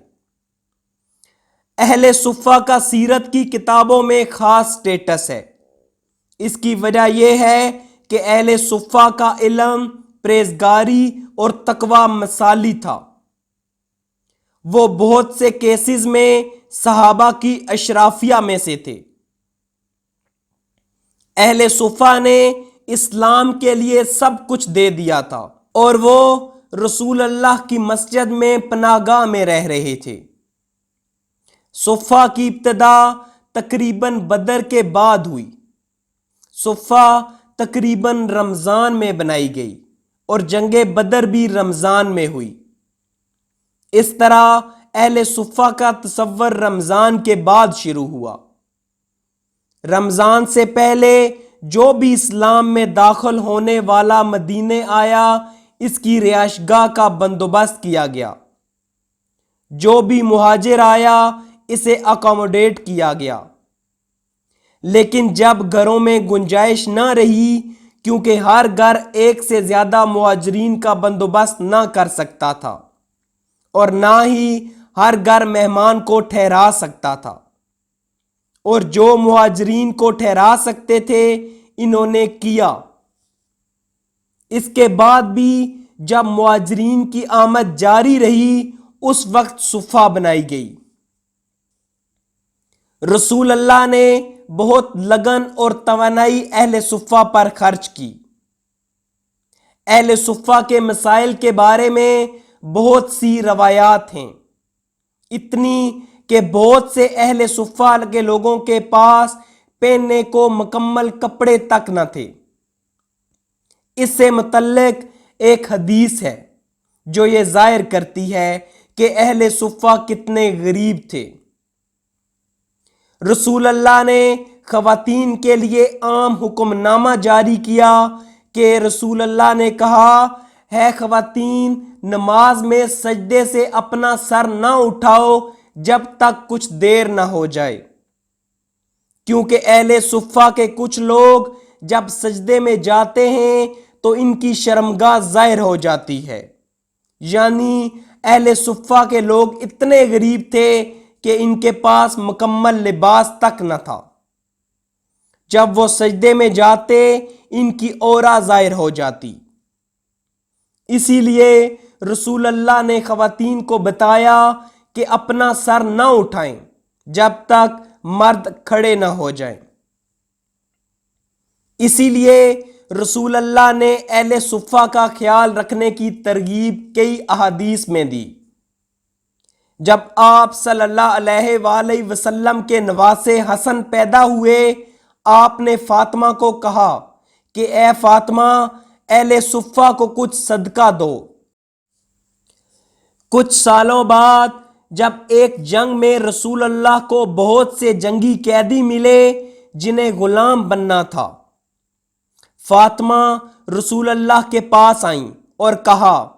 اہل صفہ کا سیرت کی کتابوں میں خاص سٹیٹس ہے۔ اس کی وجہ یہ ہے کہ اہل صفہ کا علم، پرہیزگاری اور تقوی مثالی تھا۔ وہ بہت سے کیسز میں صحابہ کی اشرافیہ میں سے تھے۔ اہل صفہ نے اسلام کے لیے سب کچھ دے دیا تھا اور وہ رسول اللہ کی مسجد میں پناہ گاہ میں رہ رہے تھے۔ صفہ کی ابتدا تقریباً بدر کے بعد ہوئی۔ صفہ تقریباً رمضان میں بنائی گئی اور جنگ بدر بھی رمضان میں ہوئی۔ اس طرح اہل صفہ کا تصور رمضان کے بعد شروع ہوا۔ رمضان سے پہلے جو بھی اسلام میں داخل ہونے والا مدینے آیا، اس کی رہائش گاہ کا بندوبست کیا گیا۔ جو بھی مہاجر آیا اسے اکاموڈیٹ کیا گیا۔ لیکن جب گھروں میں گنجائش نہ رہی، کیونکہ ہر گھر ایک سے زیادہ مہاجرین کا بندوبست نہ کر سکتا تھا اور نہ ہی ہر گھر مہمان کو ٹھہرا سکتا تھا، اور جو مہاجرین کو ٹھہرا سکتے تھے انہوں نے کیا۔ اس کے بعد بھی جب مہاجرین کی آمد جاری رہی اس وقت صفہ بنائی گئی۔ رسول اللہ نے بہت لگن اور توانائی اہل صفہ پر خرچ کی۔ اہل صفہ کے مسائل کے بارے میں بہت سی روایات ہیں، اتنی کہ بہت سے اہل صفہ کے لوگوں کے پاس پہننے کو مکمل کپڑے تک نہ تھے۔ اس سے متعلق ایک حدیث ہے جو یہ ظاہر کرتی ہے کہ اہل صفہ کتنے غریب تھے۔ رسول اللہ نے خواتین کے لیے عام حکم نامہ جاری کیا کہ رسول اللہ نے کہا، ہے خواتین، نماز میں سجدے سے اپنا سر نہ اٹھاؤ جب تک کچھ دیر نہ ہو جائے، کیونکہ اہل صفہ کے کچھ لوگ جب سجدے میں جاتے ہیں تو ان کی شرمگاہ ظاہر ہو جاتی ہے۔ یعنی اہل صفہ کے لوگ اتنے غریب تھے کہ ان کے پاس مکمل لباس تک نہ تھا۔ جب وہ سجدے میں جاتے ان کی عورت ظاہر ہو جاتی۔ اسی لیے رسول اللہ نے خواتین کو بتایا کہ اپنا سر نہ اٹھائیں جب تک مرد کھڑے نہ ہو جائیں۔ اسی لیے رسول اللہ نے اہل صفہ کا خیال رکھنے کی ترغیب کئی احادیث میں دی۔ جب آپ صلی اللہ علیہ وآلہ وسلم کے نواسے حسن پیدا ہوئے، آپ نے فاطمہ کو کہا کہ اے فاطمہ، اہل صفہ کو کچھ صدقہ دو۔ کچھ سالوں بعد جب ایک جنگ میں رسول اللہ کو بہت سے جنگی قیدی ملے جنہیں غلام بننا تھا، فاطمہ رسول اللہ کے پاس آئیں اور کہا،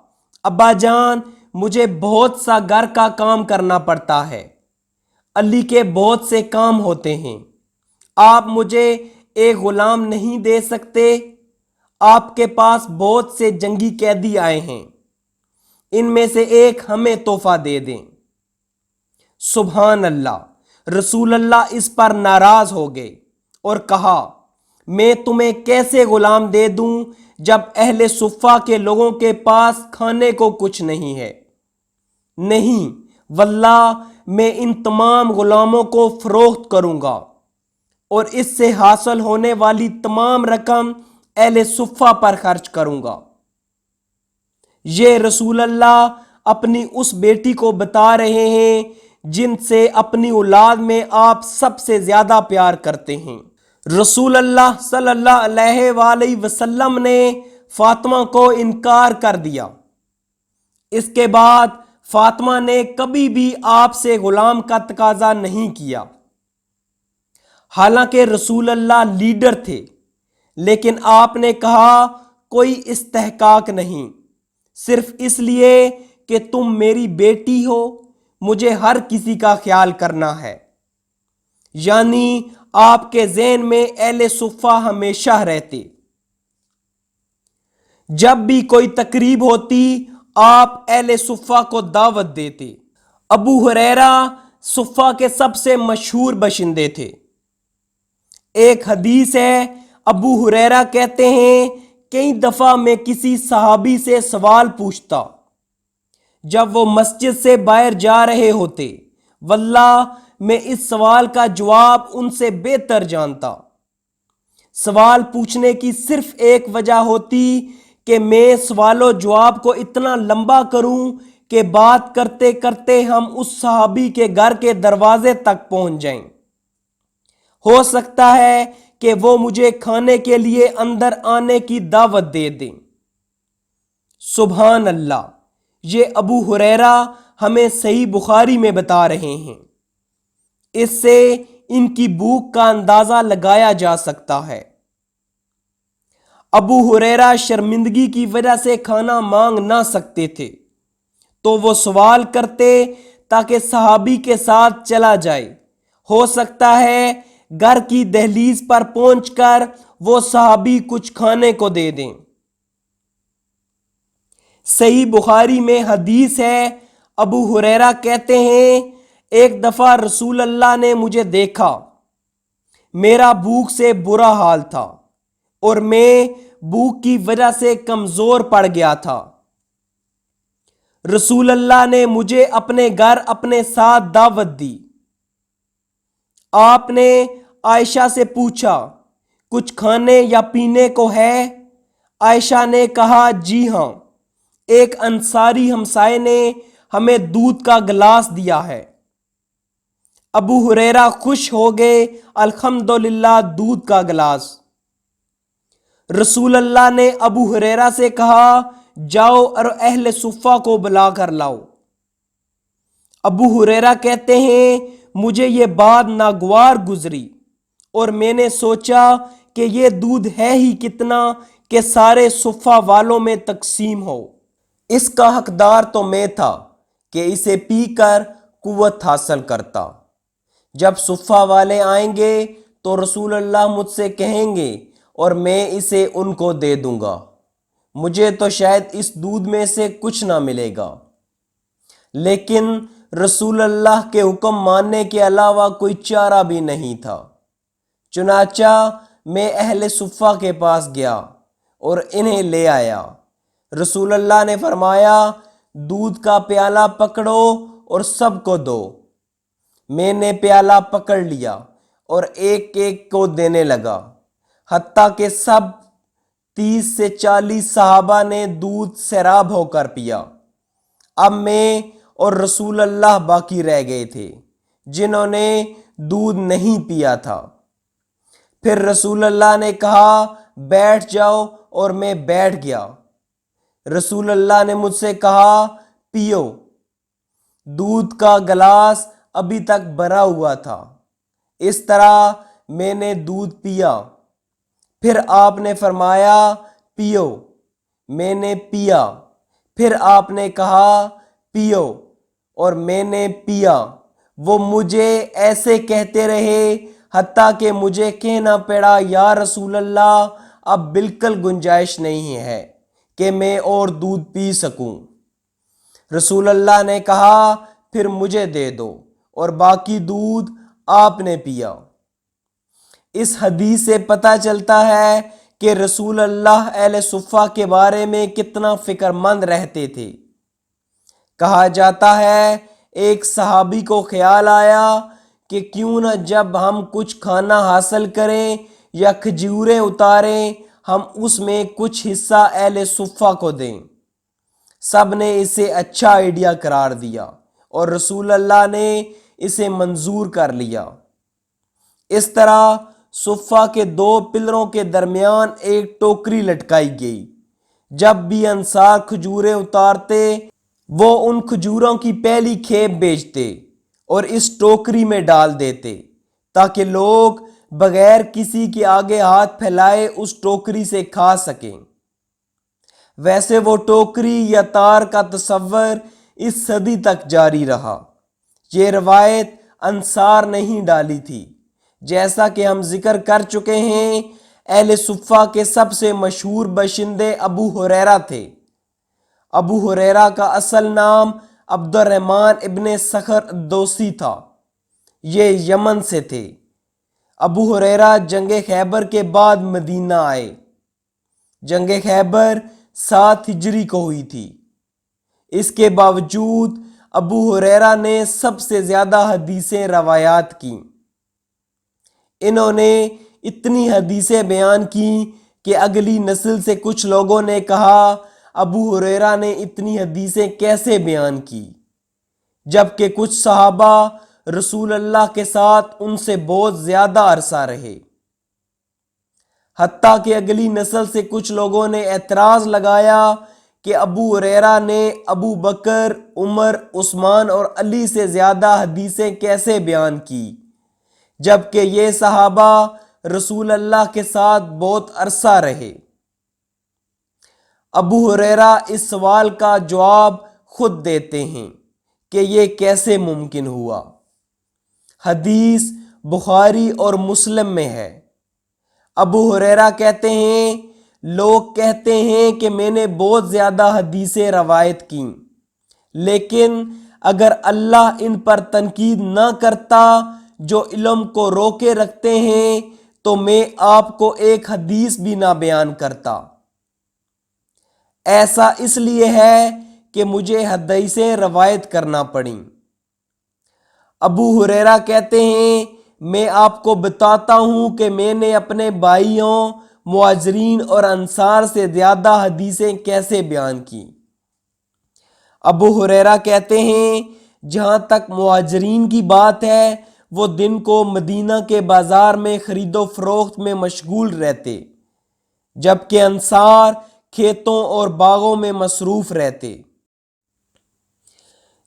ابا جان، مجھے بہت سا گھر کا کام کرنا پڑتا ہے، علی کے بہت سے کام ہوتے ہیں، آپ مجھے ایک غلام نہیں دے سکتے؟ آپ کے پاس بہت سے جنگی قیدی آئے ہیں، ان میں سے ایک ہمیں تحفہ دے دیں۔ سبحان اللہ، رسول اللہ اس پر ناراض ہو گئے اور کہا، میں تمہیں کیسے غلام دے دوں جب اہل صفہ کے لوگوں کے پاس کھانے کو کچھ نہیں ہے؟ نہیں، واللہ میں ان تمام غلاموں کو فروخت کروں گا اور اس سے حاصل ہونے والی تمام رقم اہل صفہ پر خرچ کروں گا۔ یہ رسول اللہ اپنی اس بیٹی کو بتا رہے ہیں جن سے اپنی اولاد میں آپ سب سے زیادہ پیار کرتے ہیں۔ رسول اللہ صلی اللہ علیہ وآلہ وسلم نے فاطمہ کو انکار کر دیا۔ اس کے بعد فاطمہ نے کبھی بھی آپ سے غلام کا تقاضا نہیں کیا۔ حالانکہ رسول اللہ لیڈر تھے، لیکن آپ نے کہا، کوئی استحقاق نہیں، صرف اس لیے کہ تم میری بیٹی ہو، مجھے ہر کسی کا خیال کرنا ہے۔ یعنی آپ کے ذہن میں اہل صفہ ہمیشہ رہتے۔ جب بھی کوئی تقریب ہوتی، آپ اہل صفہ کو دعوت دیتے۔ ابو ہریرہ صفہ کے سب سے مشہور باشندے تھے۔ ایک حدیث ہے، ابو ہریرہ کہتے ہیں، کئی دفعہ میں کسی صحابی سے سوال پوچھتا، جب وہ مسجد سے باہر جا رہے ہوتے، واللہ میں اس سوال کا جواب ان سے بہتر جانتا۔ سوال پوچھنے کی صرف ایک وجہ ہوتی کہ میں سوال و جواب کو اتنا لمبا کروں کہ بات کرتے کرتے ہم اس صحابی کے گھر کے دروازے تک پہنچ جائیں۔ ہو سکتا ہے کہ وہ مجھے کھانے کے لیے اندر آنے کی دعوت دے دیں۔ سبحان اللہ، یہ ابو ہریرہ ہمیں صحیح بخاری میں بتا رہے ہیں۔ اس سے ان کی بھوک کا اندازہ لگایا جا سکتا ہے۔ ابو ہریرہ شرمندگی کی وجہ سے کھانا مانگ نہ سکتے تھے، تو وہ سوال کرتے تاکہ صحابی کے ساتھ چلا جائے۔ ہو سکتا ہے گھر کی دہلیز پر پہنچ کر وہ صحابی کچھ کھانے کو دے دیں۔ صحیح بخاری میں حدیث ہے، ابو ہریرہ کہتے ہیں، ایک دفعہ رسول اللہ نے مجھے دیکھا، میرا بھوک سے برا حال تھا اور میں بھوک کی وجہ سے کمزور پڑ گیا تھا۔ رسول اللہ نے مجھے اپنے گھر اپنے ساتھ دعوت دی۔ آپ نے عائشہ سے پوچھا، کچھ کھانے یا پینے کو ہے؟ عائشہ نے کہا، جی ہاں، ایک انصاری ہمسائے نے ہمیں دودھ کا گلاس دیا ہے۔ ابو ہریرہ خوش ہو گئے، الحمدللہ، دودھ کا گلاس۔ رسول اللہ نے ابو ہریرہ سے کہا، جاؤ اور اہل صفہ کو بلا کر لاؤ۔ ابو ہریرہ کہتے ہیں، مجھے یہ بات ناگوار گزری اور میں نے سوچا کہ یہ دودھ ہے ہی کتنا کہ سارے صفہ والوں میں تقسیم ہو۔ اس کا حقدار تو میں تھا کہ اسے پی کر قوت حاصل کرتا۔ جب صفہ والے آئیں گے تو رسول اللہ مجھ سے کہیں گے اور میں اسے ان کو دے دوں گا، مجھے تو شاید اس دودھ میں سے کچھ نہ ملے گا۔ لیکن رسول اللہ کے حکم ماننے کے علاوہ کوئی چارہ بھی نہیں تھا۔ چنانچہ میں اہل صفہ کے پاس گیا اور انہیں لے آیا۔ رسول اللہ نے فرمایا، دودھ کا پیالہ پکڑو اور سب کو دو۔ میں نے پیالہ پکڑ لیا اور ایک ایک کو دینے لگا، حتیٰ کہ سب 30 سے 40 صحابہ نے دودھ سیراب ہو کر پیا۔ اب میں اور رسول اللہ باقی رہ گئے تھے جنہوں نے دودھ نہیں پیا تھا۔ پھر رسول اللہ نے کہا بیٹھ جاؤ، اور میں بیٹھ گیا۔ رسول اللہ نے مجھ سے کہا پیو۔ دودھ کا گلاس ابھی تک بھرا ہوا تھا۔ اس طرح میں نے دودھ پیا۔ پھر آپ نے فرمایا پیو۔ میں نے پیا۔ پھر آپ نے کہا پیو، اور میں نے پیا۔ وہ مجھے ایسے کہتے رہے حتیٰ کہ مجھے کہنا پڑا یا رسول اللہ اب بالکل گنجائش نہیں ہے کہ میں اور دودھ پی سکوں۔ رسول اللہ نے کہا پھر مجھے دے دو، اور باقی دودھ آپ نے پیا۔ اس حدیث سے پتہ چلتا ہے کہ رسول اللہ اہل صفہ کے بارے میں کتنا فکر مند رہتے تھے۔ کہا جاتا ہے ایک صحابی کو خیال آیا کہ کیوں نہ جب ہم کچھ کھانا حاصل کریں یا کھجوریں اتاریں ہم اس میں کچھ حصہ اہل صفہ کو دیں۔ سب نے اسے اچھا آئیڈیا قرار دیا اور رسول اللہ نے اسے منظور کر لیا۔ اس طرح صفہ کے 2 پلروں کے درمیان ایک ٹوکری لٹکائی گئی۔ جب بھی انصار کھجوریں اتارتے وہ ان کھجوروں کی پہلی کھیپ بیچتے اور اس ٹوکری میں ڈال دیتے تاکہ لوگ بغیر کسی کے آگے ہاتھ پھیلائے اس ٹوکری سے کھا سکیں۔ ویسے وہ ٹوکری یا تار کا تصور اس صدی تک جاری رہا۔ یہ روایت انصار نے ہی ڈالی تھی۔ جیسا کہ ہم ذکر کر چکے ہیں اہل صفہ کے سب سے مشہور باشندے ابو ہریرہ تھے۔ ابو ہریرہ کا اصل نام عبد الرحمن ابن صخر الدوسی تھا۔ یہ یمن سے تھے۔ ابو ہریرہ جنگ خیبر کے بعد مدینہ آئے۔ جنگ خیبر 7 ہجری کو ہوئی تھی۔ اس کے باوجود ابو ہریرہ نے سب سے زیادہ حدیثیں روایات کی۔ انہوں نے اتنی حدیثیں بیان کی کہ اگلی نسل سے کچھ لوگوں نے کہا ابو ہریرہ نے اتنی حدیثیں کیسے بیان کی، جبکہ کچھ صحابہ رسول اللہ کے ساتھ ان سے بہت زیادہ عرصہ رہے۔ حتیٰ کہ اگلی نسل سے کچھ لوگوں نے اعتراض لگایا کہ ابو ہریرہ نے ابو بکر، عمر، عثمان اور علی سے زیادہ حدیثیں کیسے بیان کی، جبکہ یہ صحابہ رسول اللہ کے ساتھ بہت عرصہ رہے۔ ابو ہریرہ اس سوال کا جواب خود دیتے ہیں کہ یہ کیسے ممکن ہوا۔ حدیث بخاری اور مسلم میں ہے۔ ابو ہریرہ کہتے ہیں لوگ کہتے ہیں کہ میں نے بہت زیادہ حدیثیں روایت کی، لیکن اگر اللہ ان پر تنقید نہ کرتا جو علم کو روکے رکھتے ہیں تو میں آپ کو ایک حدیث بھی نہ بیان کرتا۔ ایسا اس لیے ہے کہ مجھے حدیثیں روایت کرنا پڑیں۔ ابو ہریرہ کہتے ہیں میں آپ کو بتاتا ہوں کہ میں نے اپنے بھائیوں مہاجرین اور انصار سے زیادہ حدیثیں کیسے بیان کی۔ ابو ہریرہ کہتے ہیں جہاں تک مہاجرین کی بات ہے وہ دن کو مدینہ کے بازار میں خرید و فروخت میں مشغول رہتے، جبکہ انصار کھیتوں اور باغوں میں مصروف رہتے۔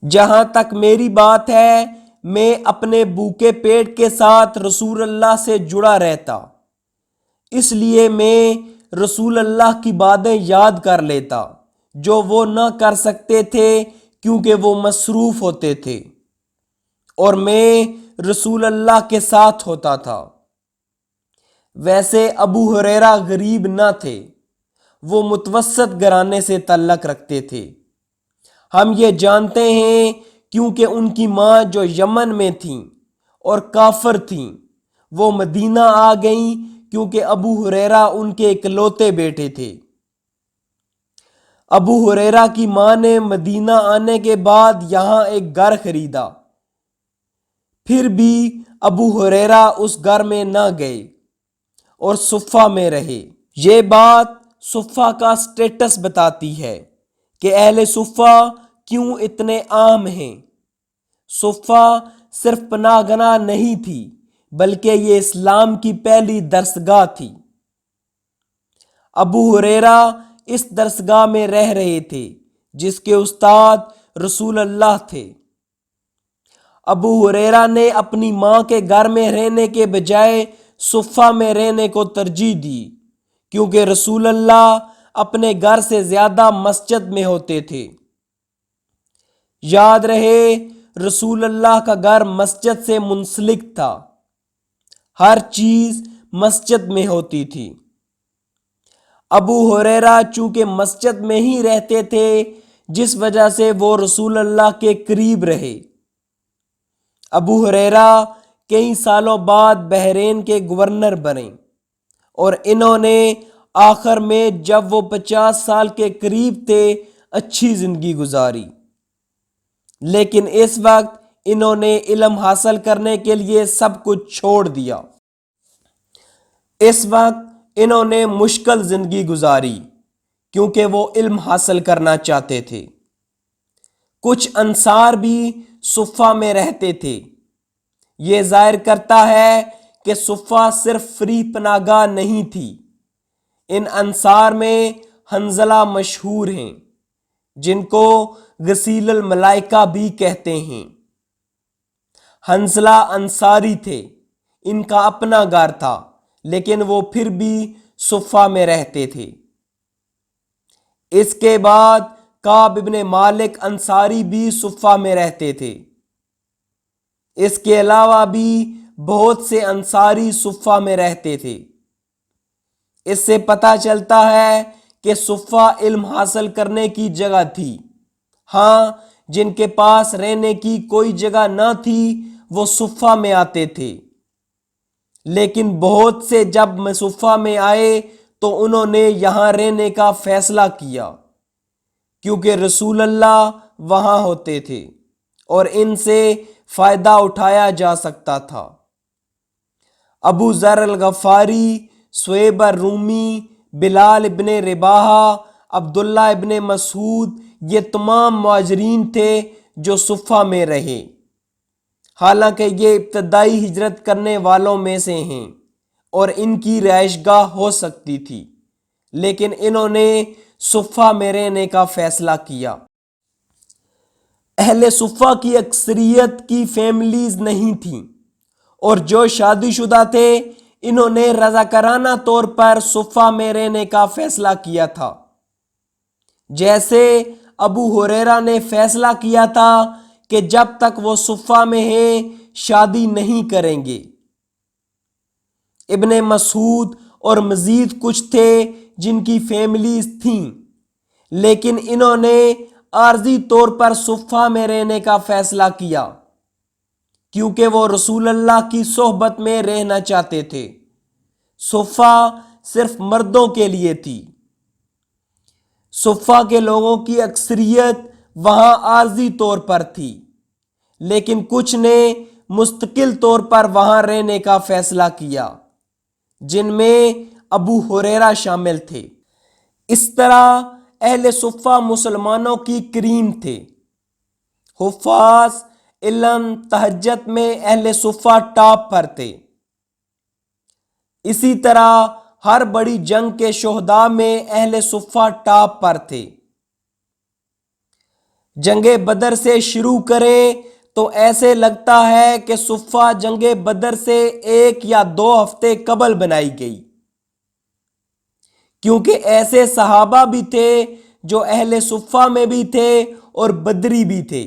جہاں تک میری بات ہے میں اپنے بھوکے پیٹ کے ساتھ رسول اللہ سے جڑا رہتا، اس لیے میں رسول اللہ کی باتیں یاد کر لیتا جو وہ نہ کر سکتے تھے کیونکہ وہ مصروف ہوتے تھے، اور میں رسول اللہ کے ساتھ ہوتا تھا۔ ویسے ابو ہریرہ غریب نہ تھے، وہ متوسط گھرانے سے تعلق رکھتے تھے۔ ہم یہ جانتے ہیں کیونکہ ان کی ماں جو یمن میں تھیں اور کافر تھیں وہ مدینہ آ گئیں کیونکہ ابو ہریرہ ان کے اکلوتے بیٹے تھے۔ ابو ہریرہ کی ماں نے مدینہ آنے کے بعد یہاں ایک گھر خریدا، پھر بھی ابو ہریرہ اس گھر میں نہ گئے اور صفہ میں رہے۔ یہ بات صفہ کا سٹیٹس بتاتی ہے کہ اہل صفہ کیوں اتنے عام ہیں۔ صفہ صرف پناہ گاہ نہیں تھی بلکہ یہ اسلام کی پہلی درسگاہ تھی۔ ابو ہریرہ اس درسگاہ میں رہ رہے تھے جس کے استاد رسول اللہ تھے۔ ابو ہریرہ نے اپنی ماں کے گھر میں رہنے کے بجائے صفہ میں رہنے کو ترجیح دی کیونکہ رسول اللہ اپنے گھر سے زیادہ مسجد میں ہوتے تھے۔ یاد رہے رسول اللہ کا گھر مسجد سے منسلک تھا، ہر چیز مسجد میں ہوتی تھی۔ ابو ہریرہ چونکہ مسجد میں ہی رہتے تھے جس وجہ سے وہ رسول اللہ کے قریب رہے۔ ابو ہریرہ کئی سالوں بعد بحرین کے گورنر بنے اور انہوں نے آخر میں جب وہ 50 سال کے قریب تھے اچھی زندگی گزاری، لیکن اس وقت انہوں نے علم حاصل کرنے کے لیے سب کچھ چھوڑ دیا۔ اس وقت انہوں نے مشکل زندگی گزاری کیونکہ وہ علم حاصل کرنا چاہتے تھے۔ کچھ انصار بھی صفہ میں رہتے تھے۔ یہ ظاہر کرتا ہے کہ صفہ صرف فری پناہ گاہ نہیں تھی۔ ان انصار میں حنظلہ مشہور ہیں جن کو غسیل الملائکہ بھی کہتے ہیں۔ حنظلہ انصاری تھے، ان کا اپنا گھر تھا لیکن وہ پھر بھی صفہ میں رہتے تھے۔ اس کے بعد کعب ابن مالک انصاری بھی صفہ میں رہتے تھے۔ اس کے علاوہ بھی بہت سے انصاری صفہ میں رہتے تھے۔ اس سے پتہ چلتا ہے کہ صفہ علم حاصل کرنے کی جگہ تھی۔ ہاں، جن کے پاس رہنے کی کوئی جگہ نہ تھی وہ صفہ میں آتے تھے، لیکن بہت سے جب صفہ میں آئے تو انہوں نے یہاں رہنے کا فیصلہ کیا کیونکہ رسول اللہ وہاں ہوتے تھے اور ان سے فائدہ اٹھایا جا سکتا تھا۔ ابو ذر الغفاری، سہیب الرومی، بلال ابن رباحہ، عبداللہ ابن مسعود، یہ تمام مہاجرین تھے جو صفہ میں رہے۔ حالانکہ یہ ابتدائی ہجرت کرنے والوں میں سے ہیں اور ان کی رہائش گاہ ہو سکتی تھی، لیکن انہوں نے صفہ میں رہنے کا فیصلہ کیا۔ اہل صفہ کی اکثریت کی فیملیز نہیں تھیں اور جو شادی شدہ تھے انہوں نے رضاکارانہ طور پر صفہ میں رہنے کا فیصلہ کیا تھا، جیسے ابو ہریرہ نے فیصلہ کیا تھا کہ جب تک وہ صفہ میں ہیں شادی نہیں کریں گے۔ ابن مسعود اور مزید کچھ تھے جن کی فیملیز تھیں، لیکن انہوں نے عارضی طور پر صفہ میں رہنے کا فیصلہ کیا کیونکہ وہ رسول اللہ کی صحبت میں رہنا چاہتے تھے۔ صفہ صرف مردوں کے لیے تھی۔ صفہ کے لوگوں کی اکثریت وہاں عارضی طور پر تھی، لیکن کچھ نے مستقل طور پر وہاں رہنے کا فیصلہ کیا، جن میں ابو ہریرہ شامل تھے۔ اس طرح اہل صفہ مسلمانوں کی کریم تھے۔ حفاظ، علم، تہجد میں اہل صفہ ٹاپ پر تھے۔ اسی طرح ہر بڑی جنگ کے شہداء میں اہل صفہ ٹاپ پر تھے۔ جنگ بدر سے شروع کریں تو ایسے لگتا ہے کہ صفہ جنگ بدر سے 1 یا 2 ہفتے قبل بنائی گئی، کیونکہ ایسے صحابہ بھی تھے جو اہل صفہ میں بھی تھے اور بدری بھی تھے۔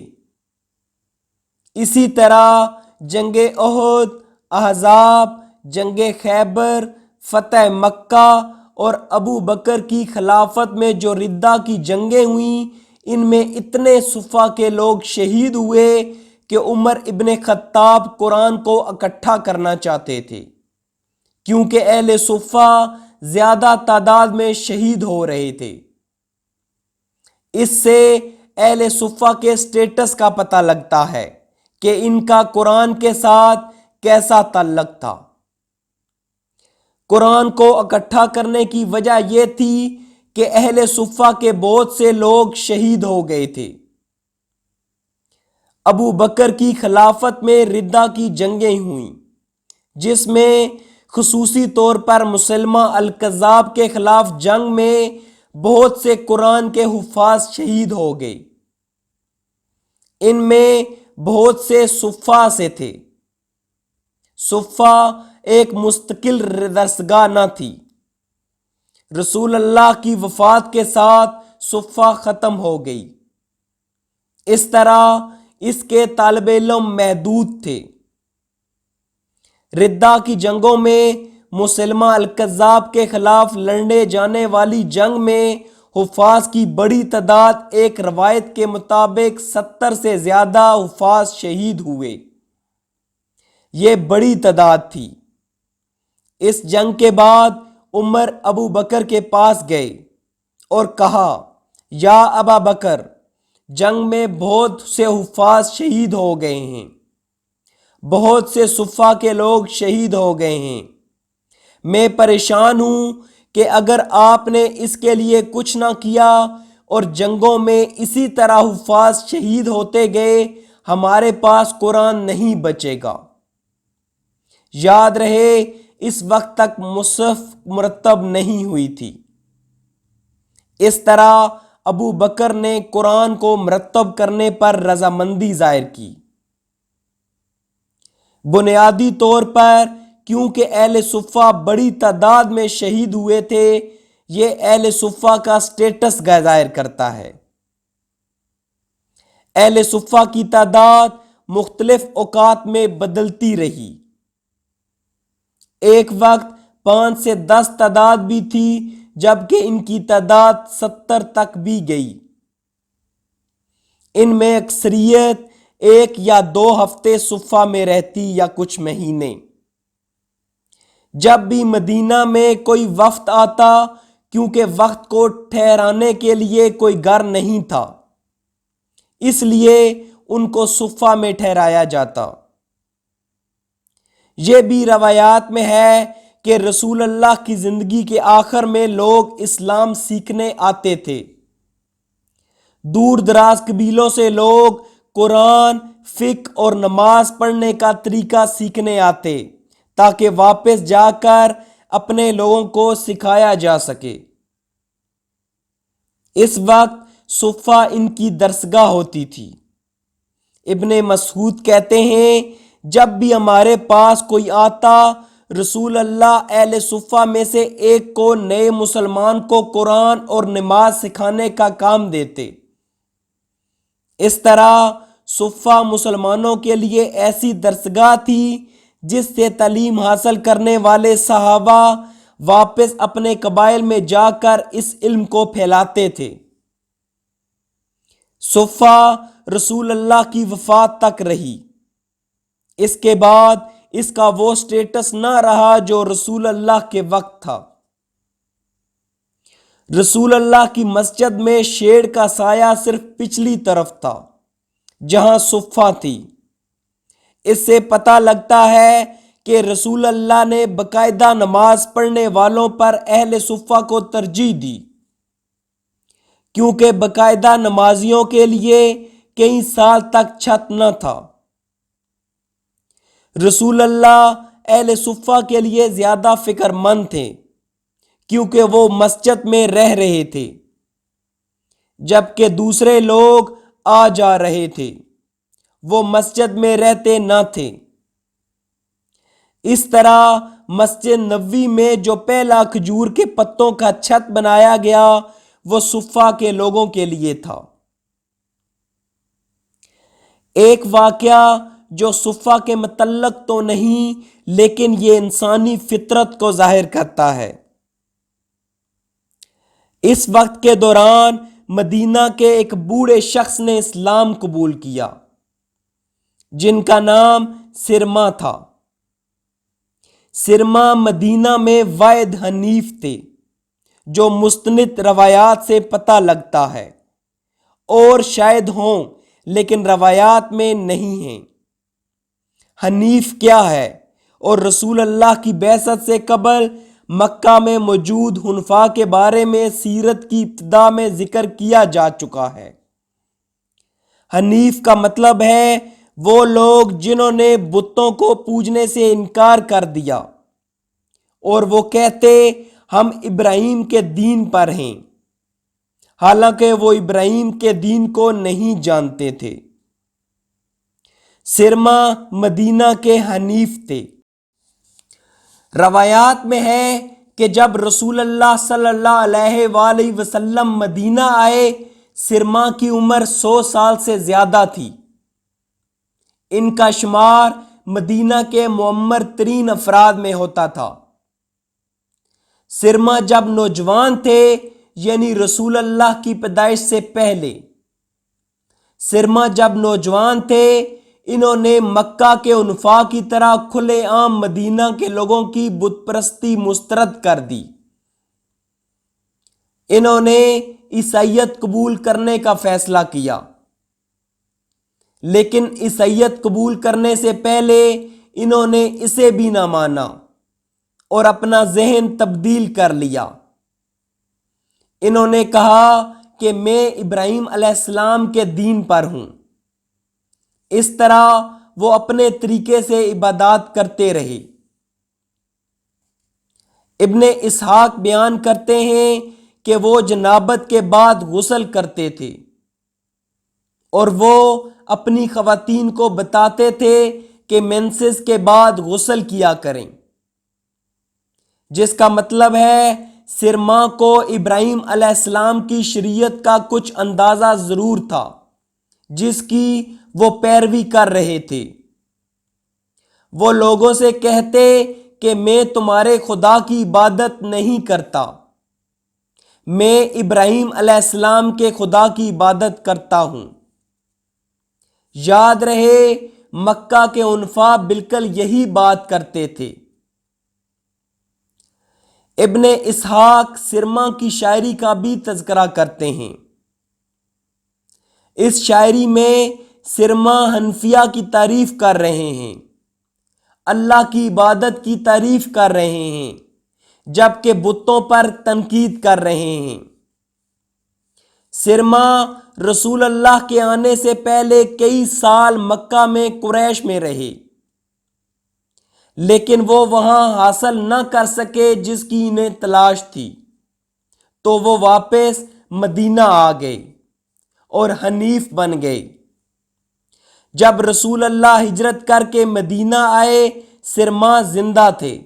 اسی طرح جنگ احد، احزاب، جنگ خیبر، فتح مکہ اور ابو بکر کی خلافت میں جو ردہ کی جنگیں ہوئیں، ان میں اتنے صفہ کے لوگ شہید ہوئے کہ عمر ابن خطاب قرآن کو اکٹھا کرنا چاہتے تھے کیونکہ اہل صفہ زیادہ تعداد میں شہید ہو رہے تھے۔ اس سے اہل صفہ کے سٹیٹس کا پتہ لگتا ہے کہ ان کا قرآن کے ساتھ کیسا تعلق تھا۔ قرآن کو اکٹھا کرنے کی وجہ یہ تھی کہ اہل صفہ کے بہت سے لوگ شہید ہو گئے تھے۔ ابو بکر کی خلافت میں ردہ کی جنگیں ہوئیں، جس میں خصوصی طور پر مسلمہ الکذاب کے خلاف جنگ میں بہت سے قرآن کے حفاظ شہید ہو گئے۔ ان میں بہت سے صفہ سے تھے۔ صفہ ایک مستقل درسگاہ نہ تھی۔ رسول اللہ کی وفات کے ساتھ صفہ ختم ہو گئی۔ اس طرح اس کے طالب علم محدود تھے۔ ردہ کی جنگوں میں مسلمہ الکذاب کے خلاف لڑنے جانے والی جنگ میں حفاظ کی بڑی تعداد، ایک روایت کے مطابق 70 سے زیادہ حفاظ شہید ہوئے۔ یہ بڑی تعداد تھی۔ اس جنگ کے بعد عمر ابو بکر کے پاس گئے اور کہا، یا ابا بکر، جنگ میں بہت سے حفاظ شہید ہو گئے ہیں، بہت سے صفہ کے لوگ شہید ہو گئے ہیں۔ میں پریشان ہوں کہ اگر آپ نے اس کے لیے کچھ نہ کیا اور جنگوں میں اسی طرح حفاظ شہید ہوتے گئے، ہمارے پاس قرآن نہیں بچے گا۔ یاد رہے اس وقت تک مصحف مرتب نہیں ہوئی تھی۔ اس طرح ابو بکر نے قرآن کو مرتب کرنے پر رضامندی ظاہر کی۔ بنیادی طور پر کیونکہ اہل صفہ بڑی تعداد میں شہید ہوئے تھے، یہ اہل صفہ کا سٹیٹس ظاہر کرتا ہے۔ اہل صفہ کی تعداد مختلف اوقات میں بدلتی رہی۔ ایک وقت 5 سے 10 تعداد بھی تھی، جبکہ ان کی تعداد 70 تک بھی گئی۔ ان میں اکثریت 1 یا 2 ہفتے صفہ میں رہتی یا کچھ مہینے۔ جب بھی مدینہ میں کوئی وفد آتا، کیونکہ وقت کو ٹھہرانے کے لیے کوئی گھر نہیں تھا، اس لیے ان کو صفہ میں ٹھہرایا جاتا۔ یہ بھی روایات میں ہے کہ رسول اللہ کی زندگی کے آخر میں لوگ اسلام سیکھنے آتے تھے۔ دور دراز قبیلوں سے لوگ قرآن، فقہ اور نماز پڑھنے کا طریقہ سیکھنے آتے، تاکہ واپس جا کر اپنے لوگوں کو سکھایا جا سکے۔ اس وقت صفہ ان کی درسگاہ ہوتی تھی۔ ابن مسعود کہتے ہیں، جب بھی ہمارے پاس کوئی آتا، رسول اللہ اہل صفہ میں سے ایک کو نئے مسلمان کو قرآن اور نماز سکھانے کا کام دیتے۔ اس طرح صفہ مسلمانوں کے لیے ایسی درسگاہ تھی جس سے تعلیم حاصل کرنے والے صحابہ واپس اپنے قبائل میں جا کر اس علم کو پھیلاتے تھے۔ صفہ رسول اللہ کی وفات تک رہی۔ اس کے بعد اس کا وہ سٹیٹس نہ رہا جو رسول اللہ کے وقت تھا۔ رسول اللہ کی مسجد میں شیڑ کا سایہ صرف پچھلی طرف تھا، جہاں صفہ تھی۔ اس سے پتہ لگتا ہے کہ رسول اللہ نے باقاعدہ نماز پڑھنے والوں پر اہل صفہ کو ترجیح دی، کیونکہ باقاعدہ نمازیوں کے لیے کئی سال تک چھت نہ تھا۔ رسول اللہ اہل صفہ کے لیے زیادہ فکر مند تھے، کیونکہ وہ مسجد میں رہ رہے تھے، جبکہ دوسرے لوگ آ جا رہے تھے، وہ مسجد میں رہتے نہ تھے۔ اس طرح مسجد نبوی میں جو پہلا کھجور کے پتوں کا چھت بنایا گیا، وہ صفہ کے لوگوں کے لیے تھا۔ ایک واقعہ جو صفہ کے متعلق تو نہیں، لیکن یہ انسانی فطرت کو ظاہر کرتا ہے۔ اس وقت کے دوران مدینہ کے ایک بوڑھے شخص نے اسلام قبول کیا، جن کا نام سرما تھا۔ سرما مدینہ میں واحد حنیف تھے، جو مستند روایات سے پتہ لگتا ہے، اور شاید ہوں لیکن روایات میں نہیں ہیں۔ حنیف کیا ہے، اور رسول اللہ کی بعثت سے قبل مکہ میں موجود حنفاء کے بارے میں سیرت کی ابتدا میں ذکر کیا جا چکا ہے۔ حنیف کا مطلب ہے وہ لوگ جنہوں نے بتوں کو پوجنے سے انکار کر دیا اور وہ کہتے ہم ابراہیم کے دین پر ہیں، حالانکہ وہ ابراہیم کے دین کو نہیں جانتے تھے۔ سرما مدینہ کے حنیف تھے۔ روایات میں ہے کہ جب رسول اللہ صلی اللہ علیہ وآلہ وسلم مدینہ آئے، سرما کی عمر 100 سال سے زیادہ تھی۔ ان کا شمار مدینہ کے معمر ترین افراد میں ہوتا تھا۔ سرما جب نوجوان تھے، یعنی رسول اللہ کی پیدائش سے پہلے، سرما جب نوجوان تھے، انہوں نے مکہ کے حنفاء کی طرح کھلے عام مدینہ کے لوگوں کی بت پرستی مسترد کر دی۔ انہوں نے عیسائیت قبول کرنے کا فیصلہ کیا، لیکن عیسائیت قبول کرنے سے پہلے انہوں نے اسے بھی نہ مانا اور اپنا ذہن تبدیل کر لیا۔ انہوں نے کہا کہ میں ابراہیم علیہ السلام کے دین پر ہوں۔ اس طرح وہ اپنے طریقے سے عبادات کرتے رہے۔ ابن اسحاق بیان کرتے ہیں کہ وہ جنابت کے بعد غسل کرتے تھے اور وہ اپنی خواتین کو بتاتے تھے کہ مینسز کے بعد غسل کیا کریں، جس کا مطلب ہے سرما کو ابراہیم علیہ السلام کی شریعت کا کچھ اندازہ ضرور تھا جس کی وہ پیروی کر رہے تھے۔ وہ لوگوں سے کہتے کہ میں تمہارے خدا کی عبادت نہیں کرتا، میں ابراہیم علیہ السلام کے خدا کی عبادت کرتا ہوں۔ یاد رہے مکہ کے حنفاء بالکل یہی بات کرتے تھے۔ ابن اسحاق سرما کی شاعری کا بھی تذکرہ کرتے ہیں۔ اس شاعری میں سرما حنفیہ کی تعریف کر رہے ہیں، اللہ کی عبادت کی تعریف کر رہے ہیں، جبکہ بتوں پر تنقید کر رہے ہیں۔ سرما رسول اللہ کے آنے سے پہلے کئی سال مکہ میں قریش میں رہے، لیکن وہ وہاں حاصل نہ کر سکے جس کی انہیں تلاش تھی، تو وہ واپس مدینہ آ گئے اور حنیف بن گئے۔ جب رسول اللہ ہجرت کر کے مدینہ آئے، سرما زندہ تھے۔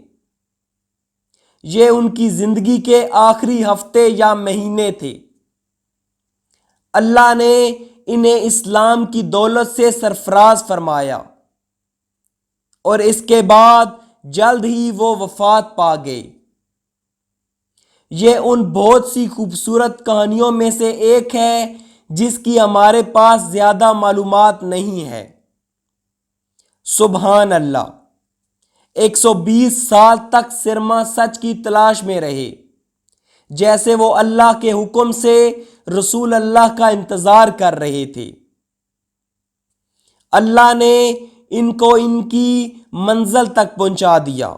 یہ ان کی زندگی کے آخری ہفتے یا مہینے تھے۔ اللہ نے انہیں اسلام کی دولت سے سرفراز فرمایا اور اس کے بعد جلد ہی وہ وفات پا گئے۔ یہ ان بہت سی خوبصورت کہانیوں میں سے ایک ہے جس کی ہمارے پاس زیادہ معلومات نہیں ہے۔ سبحان اللہ! 120 سال تک سرما سچ کی تلاش میں رہے، جیسے وہ اللہ کے حکم سے رسول اللہ کا انتظار کر رہے تھے۔ اللہ نے ان کو ان کی منزل تک پہنچا دیا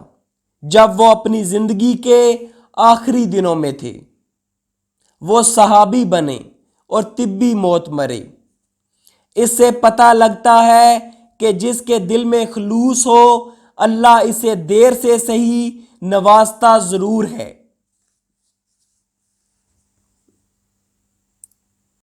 جب وہ اپنی زندگی کے آخری دنوں میں تھے۔ وہ صحابی بنے اور طبی موت مرے۔ اس سے پتہ لگتا ہے کہ جس کے دل میں خلوص ہو، اللہ اسے دیر سے صحیح نوازتا ضرور ہے۔